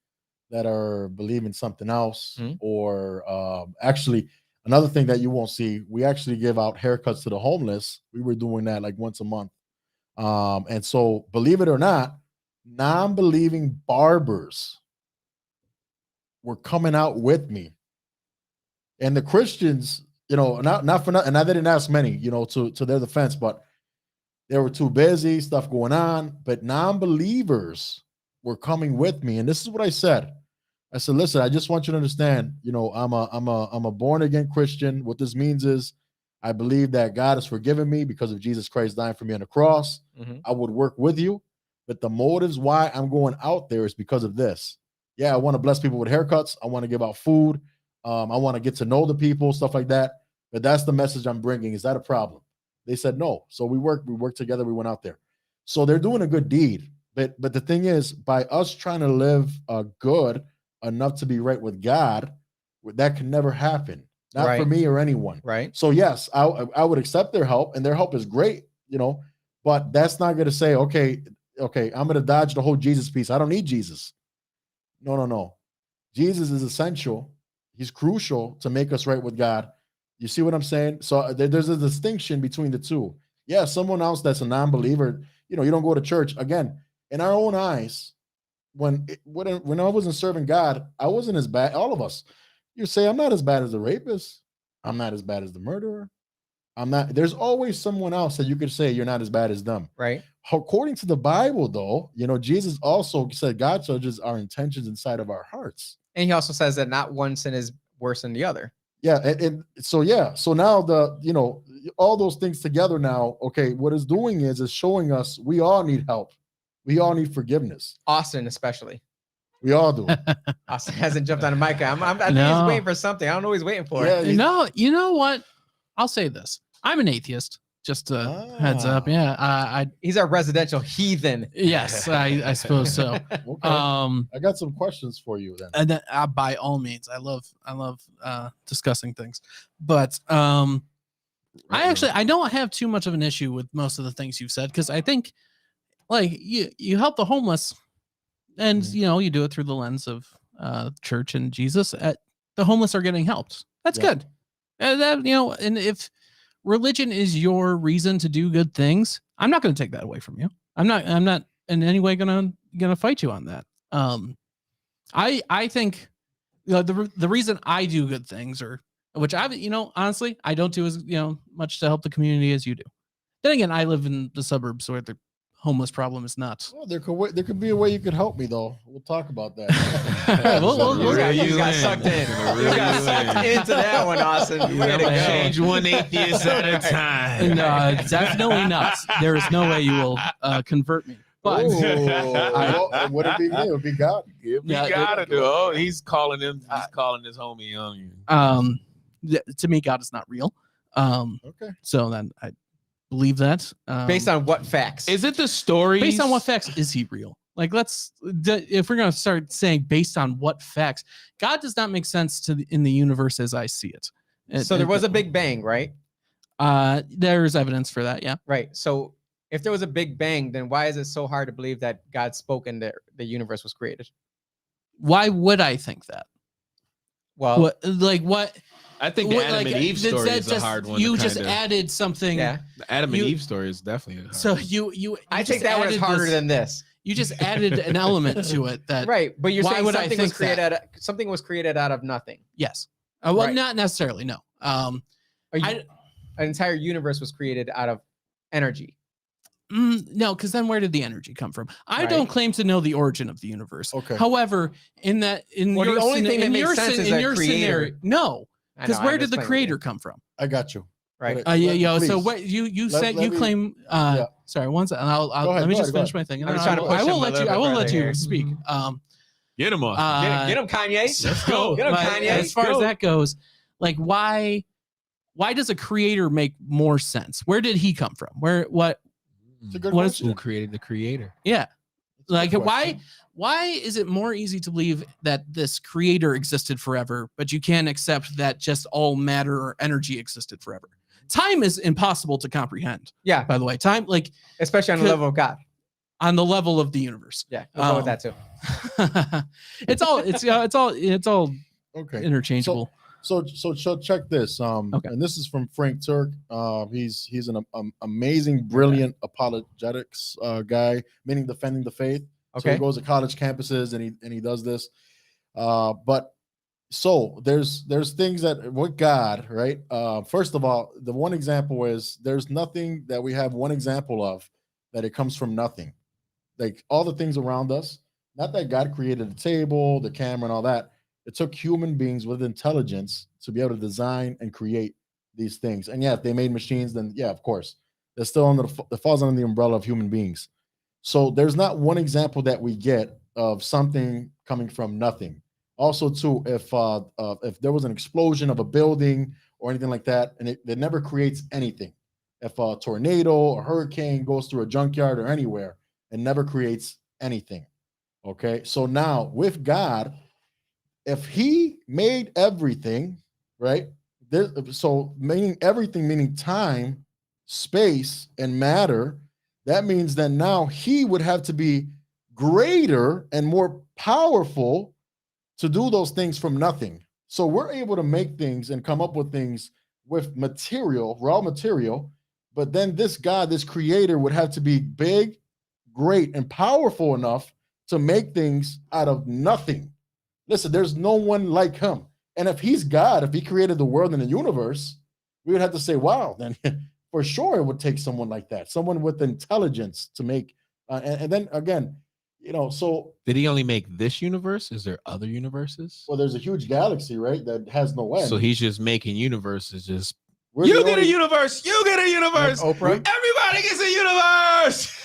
that are believing something else, or actually another thing that you won't see, we actually give out haircuts to the homeless. We were doing that like once a month. And so believe it or not, non-believing barbers were coming out with me. And the Christians, not for nothing, and I didn't ask many, to their defense, but they were too busy, stuff going on. But non-believers were coming with me. And this is what I said. I said, listen, I just want you to understand, I'm a born again Christian. What this means is I believe that God has forgiven me because of Jesus Christ dying for me on the cross. I would work with you, but the motives why I'm going out there is because of this. Yeah, I want to bless people with haircuts. I want to give out food. I want to get to know the people, stuff like that. But that's the message I'm bringing. Is that a problem? They said no. So we worked together. We went out there. So they're doing a good deed. But the thing is, by us trying to live good enough to be right with God, that can never happen. Not for me or anyone. Right. So yes, I would accept their help, and their help is great, but that's not going to say, okay, okay, I'm going to dodge the whole Jesus piece. I don't need Jesus. No. Jesus is essential. He's crucial to make us right with God. You see what I'm saying? So there's a distinction between the two. Yeah, someone else that's a non-believer, you don't go to church. Again, in our own eyes, when I wasn't serving God, I wasn't as bad. All of us, you say, I'm not as bad as the rapist. I'm not as bad as the murderer. I'm not. There's always someone else that you could say you're not as bad as them. Right. According to the Bible, though, Jesus also said God judges our intentions inside of our hearts. And he also says that not one sin is worse than the other. Yeah. So now all those things together now, okay, what it's doing is showing us we all need help. We all need forgiveness. Austin, especially. We all do. Austin hasn't jumped on the mic. I think he's waiting for something. I don't know what he's waiting for. Yeah, No, you know what? I'll say this. I'm an atheist. Just a heads up. Yeah. He's our residential heathen. Yes, I suppose so. Okay. I got some questions for you then. And then, by all means, I love discussing things, but I don't have too much of an issue with most of the things you've said, because I think like you help the homeless, and you do it through the lens of church and Jesus. The homeless are getting helped. That's good. And if religion is your reason to do good things, I'm not going to take that away from you. I'm not in any way gonna fight you on that. I think the reason I do good things, or which honestly I don't do as much to help the community as you do. Then again, I live in the suburbs where the homeless problem is not. Well, there could be a way you could help me, though. We'll talk about that. You got sucked in. You got sucked into that one, Austin. Way to go. Change one atheist at a time. No, definitely not. There is no way you will convert me. But would it be me? It would be God. He's calling him. He's calling his homie on you. To me, God is not real. Okay. So then I believe that. Based on what facts? Is it the story? Based on what facts is he real? Like, if we're going to start saying based on what facts, God does not make sense in the universe as I see it. So there was a Big Bang, right? There's evidence for that. Yeah. Right. So if there was a Big Bang, then why is it so hard to believe that God spoke and the universe was created? Why would I think that? Well, what? I think the Adam and Eve story is a hard one. You just added something. Yeah. The Adam and Eve story is definitely a hard so one. you. I think that one is harder than this. You just added an element to it that right, but you're why saying would something I was think created something was created out of nothing. Yes. Well, Right. not necessarily. No. An entire universe was created out of energy. No, because then where did the energy come from? I don't claim to know the origin of the universe. Okay. However, The only thing that makes sense is a creator. Scenario, no, because where did the creator come from? I got you. Right. So what you claim? Sorry, one second. Let me just finish my thing. I will let you speak. Get him on. Get him, Kanye. Let's go. Get him, Kanye. As far as that goes, like why does a creator make more sense? Where did he come from? It's a good What question. Who created the creator? Yeah. It's a Like good question. why is it more easy to believe that this creator existed forever, but you can't accept that just all matter or energy existed forever? Time is impossible to comprehend. Yeah. By the way, time, like Especially on the level of God. on the level of the universe. Yeah. We'll go with that too. it's all Okay. interchangeable. So check this. Okay. And this is from Frank Turk. He's an amazing, brilliant apologetics guy, meaning defending the faith. So Okay. he goes to college campuses and he does this. But so there's things that with God, right? First of all, the one example is there's nothing that we have one example of that it comes from nothing. Like all the things around us, not that God created the table, the camera, and all that. It took human beings with intelligence to be able to design and create these things. And yeah, if they made machines, then yeah, of course, they're still under it falls under the umbrella of human beings. So there's not one example that we get of something coming from nothing. Also, too, if there was an explosion of a building or anything like that, and it never creates anything. If a tornado or hurricane goes through a junkyard or anywhere, it never creates anything. Okay, so now with God, if he made everything, right? So meaning everything, meaning time, space, and matter, that means that now he would have to be greater and more powerful to do those things from nothing. So we're able to make things and come up with things with material, raw material, but then this God, this creator would have to be big, great, and powerful enough to make things out of nothing. Listen, there's no one like him. And if he's God, if he created the world and the universe, we would have to say, wow, then for sure it would take someone like that, someone with intelligence to make, and then again, so. Did he only make this universe? Is there other universes? Well, there's a huge galaxy, right? That has no end. So he's just making universes. Just We're you the get only- a universe. You get a universe. Like Oprah? Everybody gets a universe.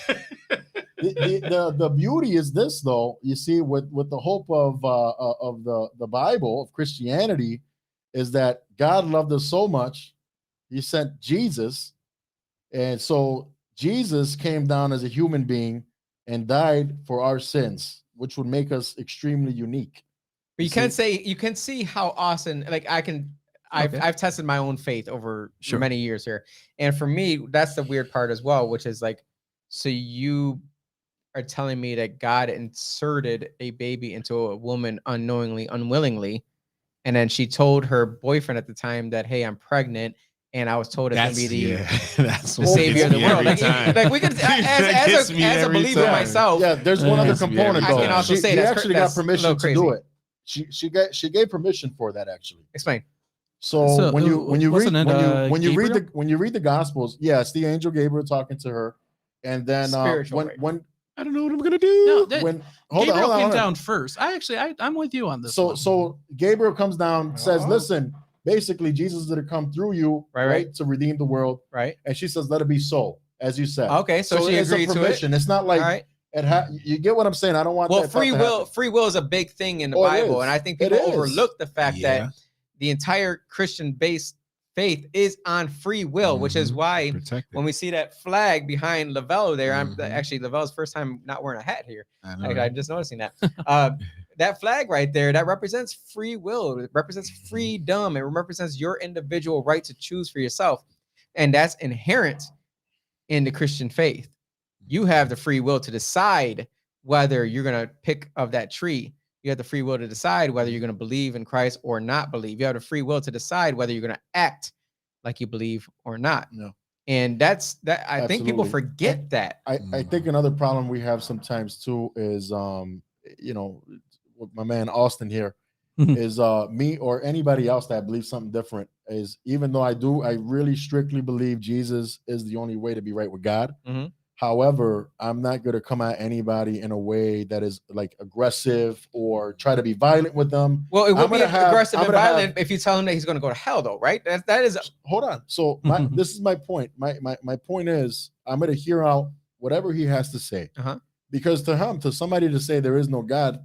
the beauty is this, though. You see, with the hope of the Bible, of Christianity, is that God loved us so much, he sent Jesus, and so Jesus came down as a human being and died for our sins, which would make us extremely unique. But you can see how awesome. Like I've tested my own faith over many years here, and for me, that's the weird part as well, which is like, so you are telling me that God inserted a baby into a woman unknowingly, unwillingly, and then she told her boyfriend at the time that, hey, I'm pregnant, and I was told it's gonna be the savior of the world. Like we could, as a believer myself. Yeah, there's one other component. I can also say she that's actually got permission to do it. She gave permission for that, actually. Explain. So when you read the Gospels, it's the angel Gabriel talking to her, and then when I don't know what I'm gonna do. Gabriel came down first. I'm with you on this. So Gabriel comes down, says, "Listen, basically Jesus is gonna come through you, right, to redeem the world, right?" And she says, "Let it be so, as you said." Okay, so she agreed to it. It's not like you get what I'm saying. I don't want. Well, free will is a big thing in the Bible, and I think people overlook the fact that the entire Christian-based faith is on free will, which is why when we see that flag behind Lavelle there, I'm actually Lavelle's first time not wearing a hat here. I'm just noticing that. That flag right there, that represents free will. It represents freedom. It represents your individual right to choose for yourself. And that's inherent in the Christian faith. You have the free will to decide whether you're going to pick of that tree. You have the free will to decide whether you're going to believe in Christ or not believe. You have the free will to decide whether you're going to act like you believe or not. No. And that's that. I think people forget that. I think another problem we have sometimes too is, with my man Austin here, is me or anybody else that believes something different, is even though I really strictly believe Jesus is the only way to be right with God. However, I'm not going to come at anybody in a way that is like aggressive or try to be violent with them. Well, it would be aggressive and violent if you tell him that he's going to go to hell, though, right? That is. Hold on. So this is my point. My point is I'm going to hear out whatever he has to say, because to somebody to say there is no God,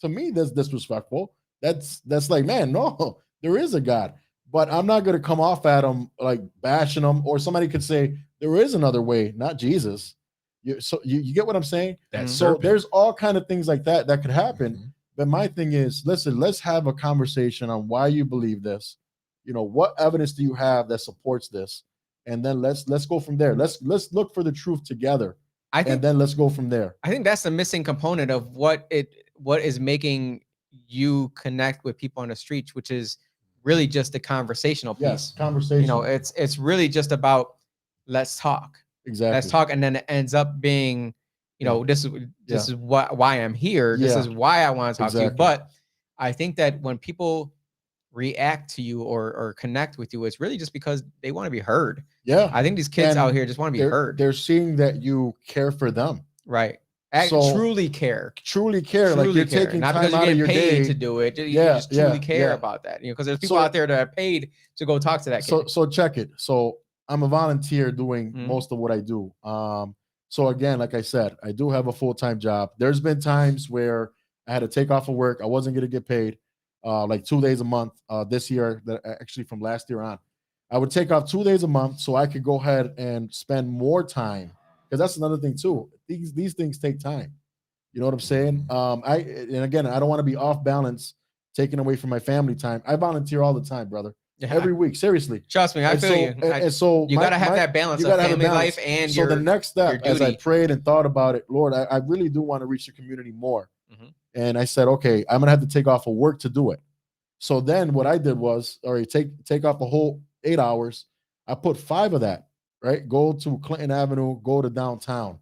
to me that's disrespectful. That's like, man, no, there is a God. But I'm not going to come off at him like bashing him, or somebody could say there is another way, not Jesus. You get what I'm saying? So there's all kind of things like that could happen. But my thing is, listen, let's have a conversation on why you believe this. What evidence do you have that supports this? And then let's go from there. Let's look for the truth together. And then let's go from there. I think that's the missing component of what is making you connect with people on the streets, which is really just the conversational piece. Yes, conversation. It's really just about let's talk. Exactly. Let's talk, and then it ends up being, this is why I'm here. This is why I want to talk to you. But I think that when people react to you or connect with you, it's really just because they want to be heard. Yeah. I think these kids out here just want to be heard. They're seeing that you care for them. Right. Truly care. Like you're taking not time because out you're of your getting paid day to do it. You just truly care about that. Because there's people out there that are paid to go talk to that kid. So check it. So I'm a volunteer doing most of what I do. So again, like I said, I do have a full-time job. There's been times where I had to take off of work. I wasn't going to get paid like 2 days a month this year, actually from last year on. I would take off 2 days a month so I could go ahead and spend more time, because that's another thing too. These things take time. You know what I'm saying? And again, I don't want to be off balance, taking away from my family time. I volunteer all the time, brother. every week. Seriously. Trust me, I feel you. And so you got to have that balance of family life and so the next step, your as I duty. prayed and thought about it, Lord, I really do want to reach the community more. Mhm. And I said, okay, I'm gonna have to take off of work to do it. So then what I did was, all right, take off a whole 8 hours. I put 5 of that, right? Go to Clinton Avenue, go to downtown,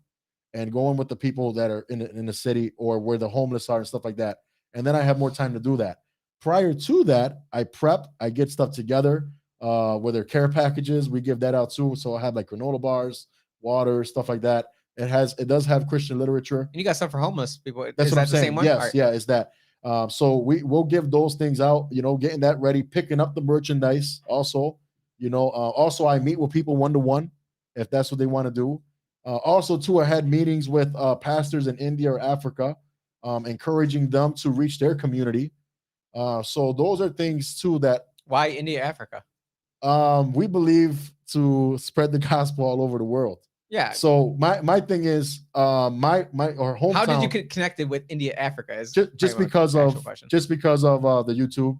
and go in with the people that are in the city or where the homeless are and stuff like that. And then I have more time to do that. Prior to that, I prep, I get stuff together, whether care packages, we give that out too. So I have like granola bars, water, stuff like that. It does have Christian literature. And you got stuff for homeless people. That's Is what I'm that the saying. same one? Yes, Right. yeah, it's that. So we'll give those things out, getting that ready, picking up the merchandise also, also I meet with people one-to-one if that's what they want to do. Also too, I had meetings with pastors in India or Africa, encouraging them to reach their community. So those are things too that Why India, Africa? we believe to spread the gospel all over the world. Yeah. So my thing is my hometown. How did you get connected with India, Africa? Is just because of the YouTube,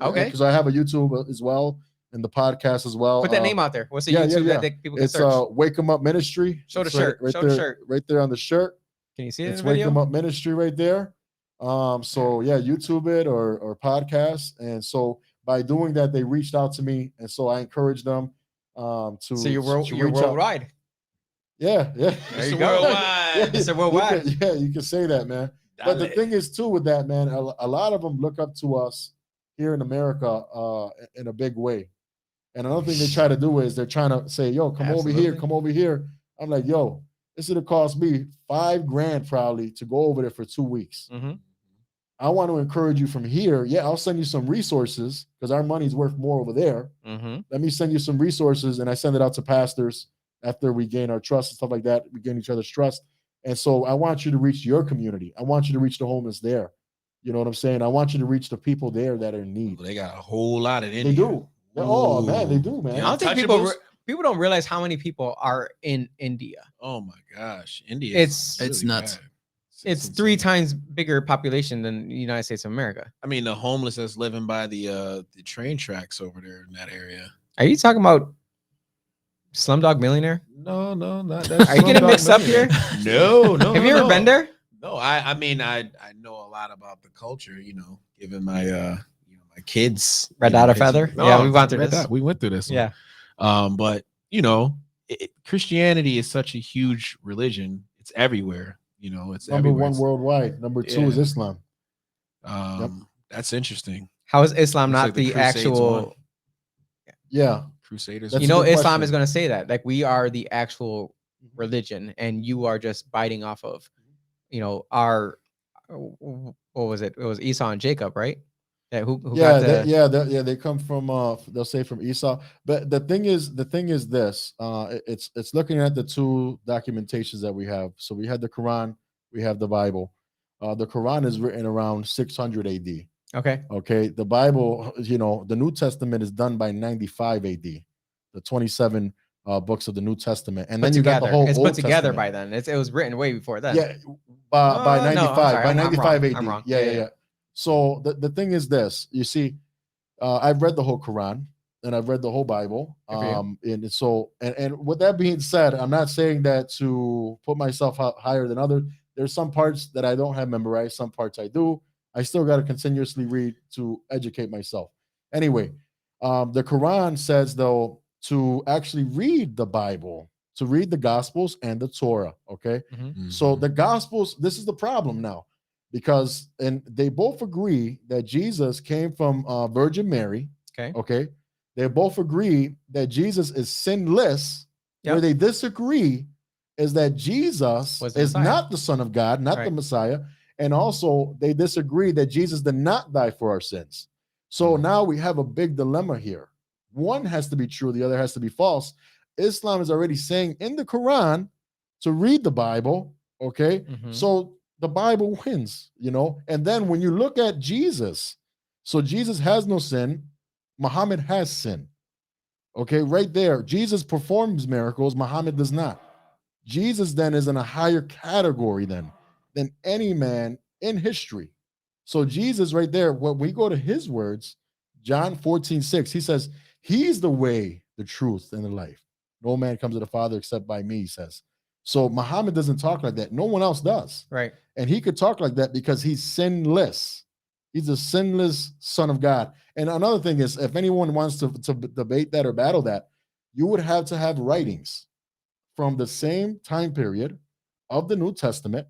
Okay. because I have a YouTube as well and the podcast as well. Put that name out there. What's the yeah, YouTube yeah. that people can It's search? Wake 'em Up Ministry. Show the It's shirt. right Show there, the shirt. right there on the shirt. Can you see it It's in the Wake 'em video? Up Ministry right there. So yeah, YouTube it or podcast. And so by doing that, they reached out to me, and so I encouraged them to. So you're reach out. worldwide. Yeah. There you go. Mr. Worldwide. You can say that, man. But the thing is too with that, man, a lot of them look up to us here in America in a big way. And another thing they try to do is they're trying to say, yo, come over here. I'm like, yo, this would have cost me $5,000 probably to go over there for 2 weeks. Mm-hmm. I want to encourage you from here. Yeah, I'll send you some resources because our money's worth more over there. Mm-hmm. Let me send you some resources, and I send it out to pastors after we gain our trust and stuff like that. We gain each other's trust. And so I want you to reach your community. I want you to reach the homeless there. You know what I'm saying? I want you to reach the people there that are in need. They got a whole lot of India. They do. Oh man, they do, man. I don't think people don't realize how many people are in India. Oh my gosh, India. It's really nuts. bad. It's 3 times bigger population than the United States of America. I mean, the homeless that's living by the train tracks over there in that area. Are you talking about Slumdog Millionaire? No, not that. Are you getting mixed up here? No. Have you ever been there? No, I mean, I know a lot about the culture. Given my my kids. Red Dot or Feather? No, Yeah, we went through Red this. Dot. We went through this. Yeah. But Christianity is such a huge religion. It's everywhere. It's number everywhere. 1 worldwide. Number 2 is Islam. That's interesting. How is Islam Looks not like the the Crusades actual? won. Yeah. Crusaders. That's You a know, good Islam question. is going to say that. Like, we are the actual religion, and you are just biting off of, our. What was it? It was Esau and Jacob, right? That who got the, they come from they'll say from Esau. But the thing is this it's looking at the 2 documentations that we have. So we had the Quran, we have the Bible. The Quran is written around 600 AD. Okay, the Bible, the New Testament is done by 95 AD, the 27 books of the New Testament, and then you got the whole it's Old put together Testament. by then. It was written way before that. Yeah, by 95, no, I'm sorry, by I'm 95 wrong. AD. I'm wrong. Yeah. So the thing is this, you see, I've read the whole Quran and I've read the whole Bible. And so, and with that being said, I'm not saying that to put myself higher than others. There's some parts that I don't have memorized, some parts I do. I still got to continuously read to educate myself. Anyway, the Quran says, though, to actually read the Bible, to read the Gospels and the Torah. Okay. Mm-hmm. So the Gospels, this is the problem now, because and they both agree that Jesus came from Virgin Mary. Okay. They both agree that Jesus is sinless. Yep. Where they disagree is that Jesus is not the Son of God, not the Messiah. And also they disagree that Jesus did not die for our sins. So now we have a big dilemma here. One has to be true, the other has to be false. Islam is already saying in the Quran to read the Bible. Okay. Mm-hmm. So the Bible wins, and then when you look at Jesus, so Jesus has no sin, Muhammad has sin. Okay, right there, Jesus performs miracles, Muhammad does not. Jesus then is in a higher category than any man in history. So Jesus right there, when we go to his words, John 14:6, he says, he's the way, the truth, and the life. No man comes to the Father except by me, he says. So Muhammad doesn't talk like that. No one else does. Right. And he could talk like that because he's sinless. He's a sinless son of God. And another thing is, if anyone wants to debate that or battle that, you would have to have writings from the same time period of the New Testament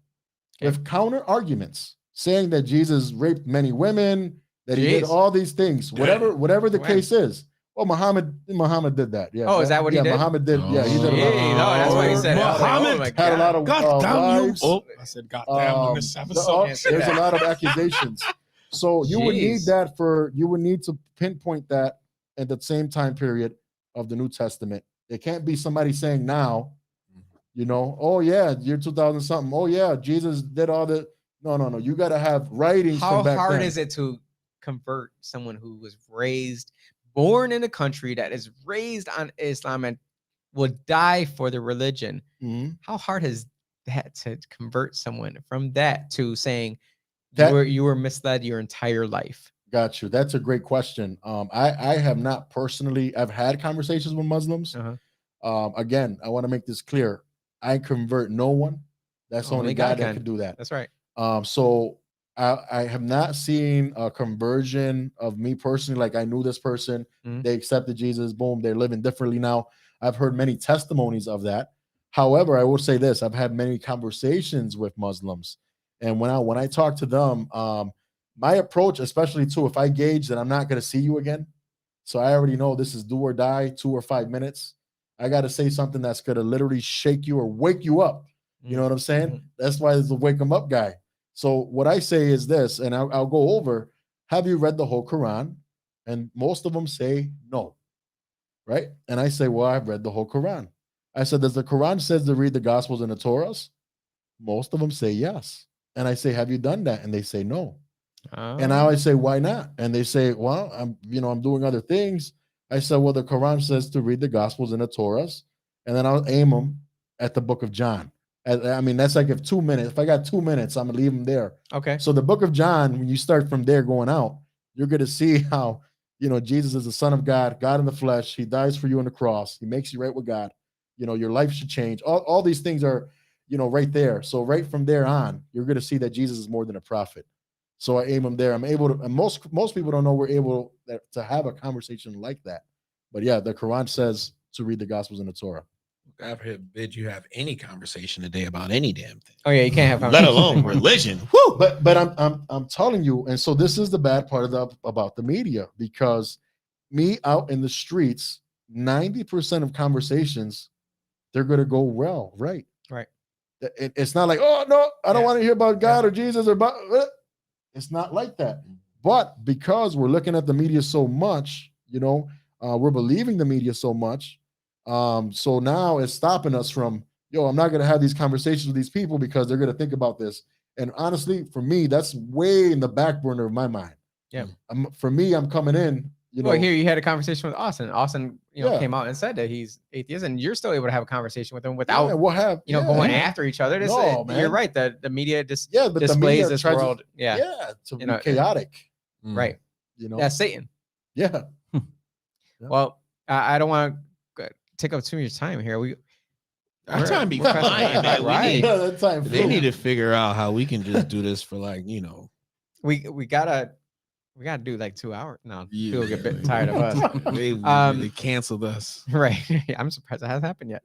with counter arguments saying that Jesus raped many women, that he did all these things, whatever the case is. Well, Muhammad did that. Yeah. Oh, is that what he did? Muhammad did. Yeah, he did. That's why he said Muhammad had a lot of wives. Oh, I said goddamn on this episode. There's a lot of accusations. So you would need that you would need to pinpoint that at the same time period of the New Testament. It can't be somebody saying now, oh yeah, year 2000 something. Oh yeah, Jesus did all that. No. You got to have writings from back then. How hard is it to convert someone who was born in a country that is raised on Islam and will die for the religion? Mm-hmm. How hard is that to convert someone from that to saying you were misled your entire life? Got you. That's a great question. I have not personally. I've had conversations with Muslims. Again, I want to make this clear. I convert no one. That's only God that can do that. That's right. So I have not seen a conversion of me personally. Like, I knew this person, they accepted Jesus, boom, they're living differently now. I've heard many testimonies of that. However, I will say this: I've had many conversations with Muslims, and when I talk to them, my approach, especially too, if I gauge that I'm not going to see you again, so I already know this is do or die, 2 or 5 minutes. I got to say something that's going to literally shake you or wake you up. You know what I'm saying? That's why it's the wake 'em up guy. So what I say is this, and I'll go over, have you read the whole Quran? And most of them say no, right? And I say, well, I've read the whole Quran. I said, does the Quran says to read the Gospels and the Torahs? Most of them say yes. And I say, have you done that? And they say no. And I always say, why not? And they say, well, I'm doing other things. I said, well, the Quran says to read the Gospels and the Torahs, and then I'll aim them at the book of John. I mean, that's like if 2 minutes. If I got 2 minutes, I'm gonna leave them there. Okay. So the book of John, when you start from there going out, you're gonna see how Jesus is the Son of God, God in the flesh. He dies for you on the cross. He makes you right with God. Your life should change. All these things are, right there. So right from there on, you're gonna see that Jesus is more than a prophet. So I aim them there. I'm able to, and most people don't know we're able to have a conversation like that. But yeah, the Quran says to read the Gospels and the Torah. God forbid you have any conversation today about any damn thing. Oh yeah, you can't have let alone religion. Woo! But I'm telling you, and so this is the bad part about the media, because me out in the streets, 90% of conversations, they're gonna go well, right? Right. It's not like, oh no, I don't want to hear about God or Jesus or about. It's not like that. But because we're looking at the media so much, we're believing the media so much. So now it's stopping us from, I'm not going to have these conversations with these people because they're going to think about this. And honestly, for me, that's way in the back burner of my mind. Yeah. For me, I'm coming in, Well, here you had a conversation with Austin. Austin, came out and said that he's atheist, and you're still able to have a conversation with him without, going after each other. You're right. The media displays this world. To be chaotic. Right. That's Satan. Yeah. Well, I don't want to take up too much time here. Our time be flying, man. Right. They need to figure out how we can just do this for we gotta do like 2 hours. No, people get a bit tired of us. They canceled us. Right. I'm surprised that hasn't happened yet.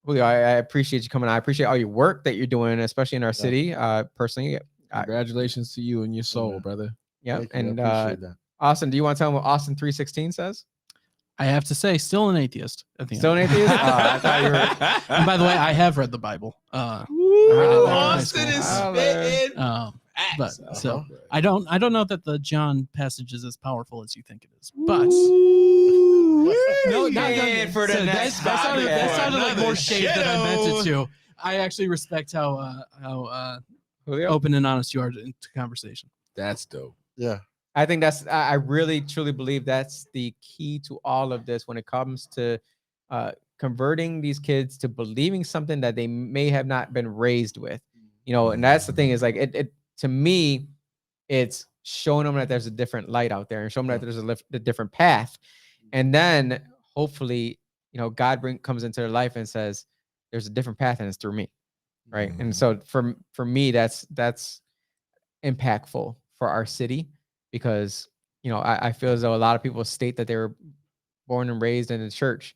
Julio, I appreciate you coming on. I appreciate all your work that you're doing, especially in our city. Personally, congratulations to you and your soul, brother. Yeah. And Austin, do you want to tell them what Austin 3:16 says? I have to say, still an atheist. Still an atheist? I thought you were. And by the way, I have read the Bible. Austin is spitting. But so I don't know that the John passage is as powerful as you think it is. But no, not for the next. That sounded like more shade than I meant it to. I actually respect how open and honest you are into conversation. That's dope. Yeah. I think I really truly believe that's the key to all of this when it comes to converting these kids to believing something that they may have not been raised with, and that's the thing is like it to me, it's showing them that there's a different light out there and showing them that there's a different path. And then hopefully, God comes into their life and says, there's a different path and it's through me. Right. And so for me, that's impactful for our city because, I feel as though a lot of people state that they were born and raised in the church,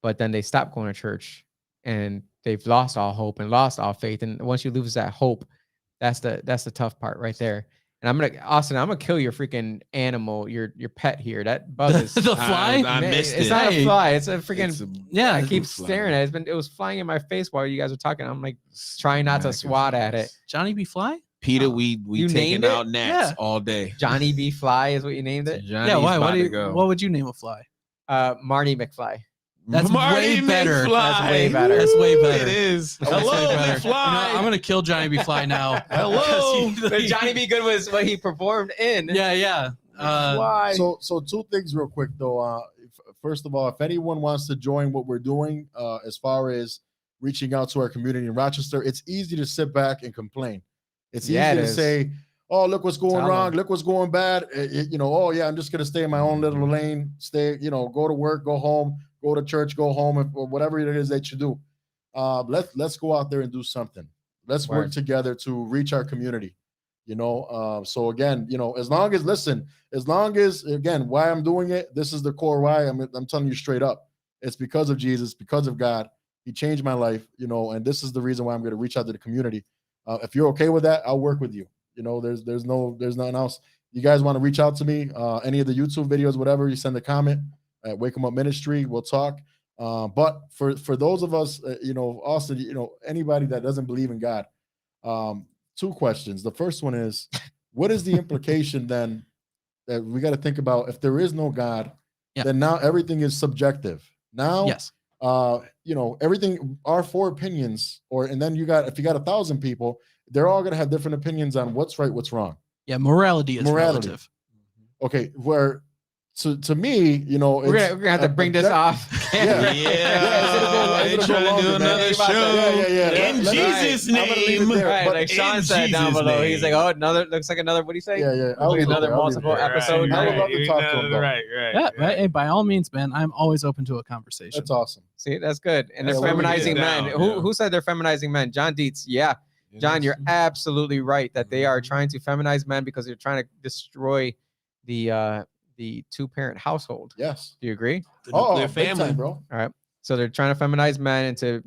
but then they stop going to church and they've lost all hope and lost all faith. And once you lose that hope, that's the tough part right there. And Austin, I'm gonna kill your freaking animal, your pet here. That bug is the fly. I missed it's it. not a fly. It's a freaking yeah. I keep staring at it. It was flying in my face while you guys were talking. I'm like trying not to swat at it. Johnny B. Fly. Peter, we taking out it? gnats all day. Johnny B. Fly is what you named it. Yeah. Why? What would you name a fly? Marty McFly. That's Marty way better. McFly. That's way better. That's way better. It is. That's Hello, way better. McFly. I'm gonna kill Johnny B. Fly now. Hello. But Johnny B. Good was what he performed in. Yeah. Why? So two things real quick though. First of all, if anyone wants to join what we're doing, as far as reaching out to our community in Rochester, it's easy to sit back and complain. It's easy to say, "Oh, look what's going wrong. Look what's going bad." Oh yeah, I'm just gonna stay in my own little lane. Stay, go to work, go home, go to church, go home, or whatever it is that you do. Let's go out there and do something. Let's work together to reach our community. So again, as long as again, why I'm doing it, this is the core why. I'm telling you straight up, it's because of Jesus, because of God. He changed my life, and this is the reason why I'm going to reach out to the community. If you're okay with that, I'll work with you. There's nothing else. You guys want to reach out to me, any of the YouTube videos, whatever, you send a comment at Wake 'em Up Ministry. We'll talk. But for those of us, Austin, anybody that doesn't believe in God, two questions. The first one is, what is the implication then that we got to think about? If there is no God, then now everything is subjective. Now, yes. Everything, our 4 opinions, and then if you got 1,000 people, they're all going to have different opinions on what's right, what's wrong. Yeah. Morality is relative. Okay. Where to me, we're gonna have to bring this off. They're trying to do another show. In Jesus' name. Right, like Sean said down below. He's like, looks like another. What do you say? Yeah. Another multiple episode. I would love to talk to him. Right. Yeah. Right. Hey, by all means, man, I'm always open to a conversation. That's awesome. See, that's good. And they're feminizing men. Who said they're feminizing men? John Dietz. Yeah. John, you're absolutely right that they are trying to feminize men because they're trying to destroy the 2-parent household. Yes. Do you agree? Their family, time, bro. All right. So they're trying to feminize men into,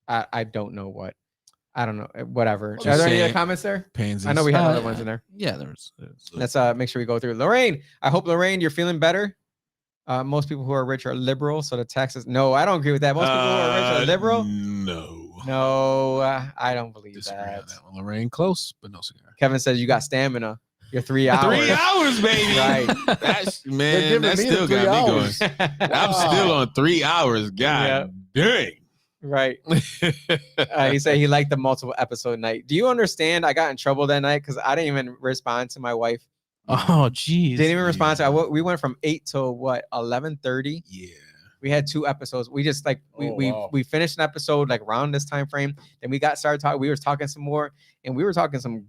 I don't know what. I don't know. Whatever. Are there any other comments there? Pansies. I know we have other ones in there. Yeah, there's Let's make sure we go through. Lorraine, I hope, Lorraine, you're feeling better. Most people who are rich are liberal. So the taxes. No, I don't agree with that. Most people who are rich are liberal. No, I don't believe that. Lorraine, close, but no cigar. Kevin says you got stamina. You're 3 hours. 3 hours, baby. Right. That still got me going. I'm still on 3 hours. God dang. Right. He said he liked the multiple episode night. Do you understand? I got in trouble that night because I didn't even respond to my wife. Oh, geez. Didn't even respond to. We went from 8 till 11:30. Yeah. We had 2 episodes. We just we finished an episode like around this time frame. Then we started talking. We were talking some more, and we were talking some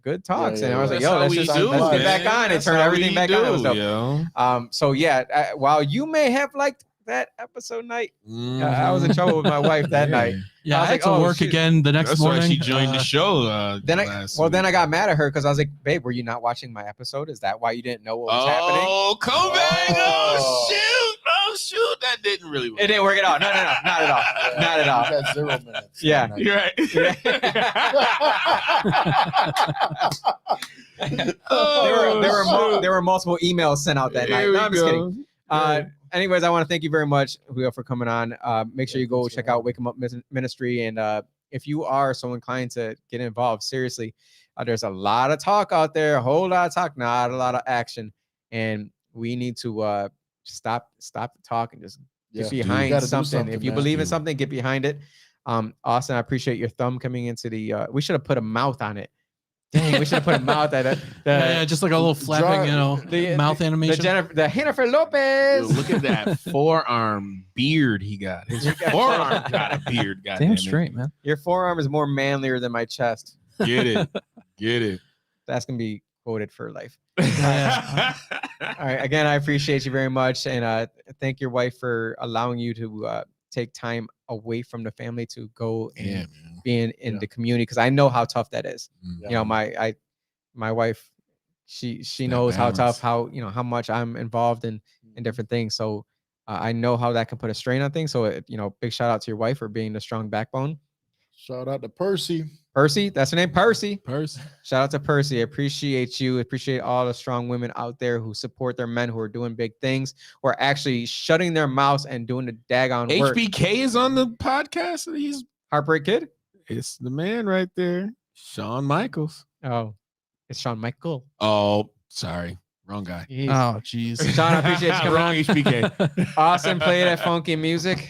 good talks. And I was like, "Yo, let's get back on and turn everything back on." It was dope. So yeah, while you may have liked that episode night, I was in trouble with my wife that night. Yeah, I had to work again the next morning. That's why she joined the show. Then I got mad at her because I was like, "Babe, were you not watching my episode? Is that why you didn't know what was happening?" Oh, come back! Oh shoot! That didn't really work. It didn't work at all. No, not at all. Not at all. You got 0 minutes. Yeah, you're right. There were multiple emails sent out that night. No, I'm just kidding. Anyways, I want to thank you very much, Julio, for coming on. Make sure you go check out Wake 'em Up Ministry. And if you are so inclined to get involved, seriously, there's a lot of talk out there, a whole lot of talk, not a lot of action. And we need to stop the talk and just get behind something. If you believe in something, get behind it. Austin, I appreciate your thumb coming into the, we should have put a mouth on it. Dang, we should have put a mouth at it. Yeah, just like a little flapping, mouth animation. The Jennifer Lopez. Dude, look at that forearm beard he got. His forearm got a beard. Damn straight, man. Your forearm is more manlier than my chest. Get it. That's gonna be cool. goated for life. Yeah. All right. Again, I appreciate you very much, and thank your wife for allowing you to take time away from the family to go and be in the community, because I know how tough that is. Mm. You know, my wife, she knows how tough, how how much I'm involved in different things. So I know how that can put a strain on things. So big shout out to your wife for being the strong backbone. Shout out to Percy. Percy, that's her name, Percy. Percy. Shout out to Percy. I appreciate you. Appreciate all the strong women out there who support their men, who are doing big things, who are actually shutting their mouths and doing the daggone work. HBK is on the podcast. He's Heartbreak Kid. It's the man right there, Shawn Michaels. Oh, it's Shawn Michael. Oh, sorry, wrong guy. Jeez. Oh, jeez. Shawn, I appreciate you coming wrong on. HBK. Awesome. Play that funky music.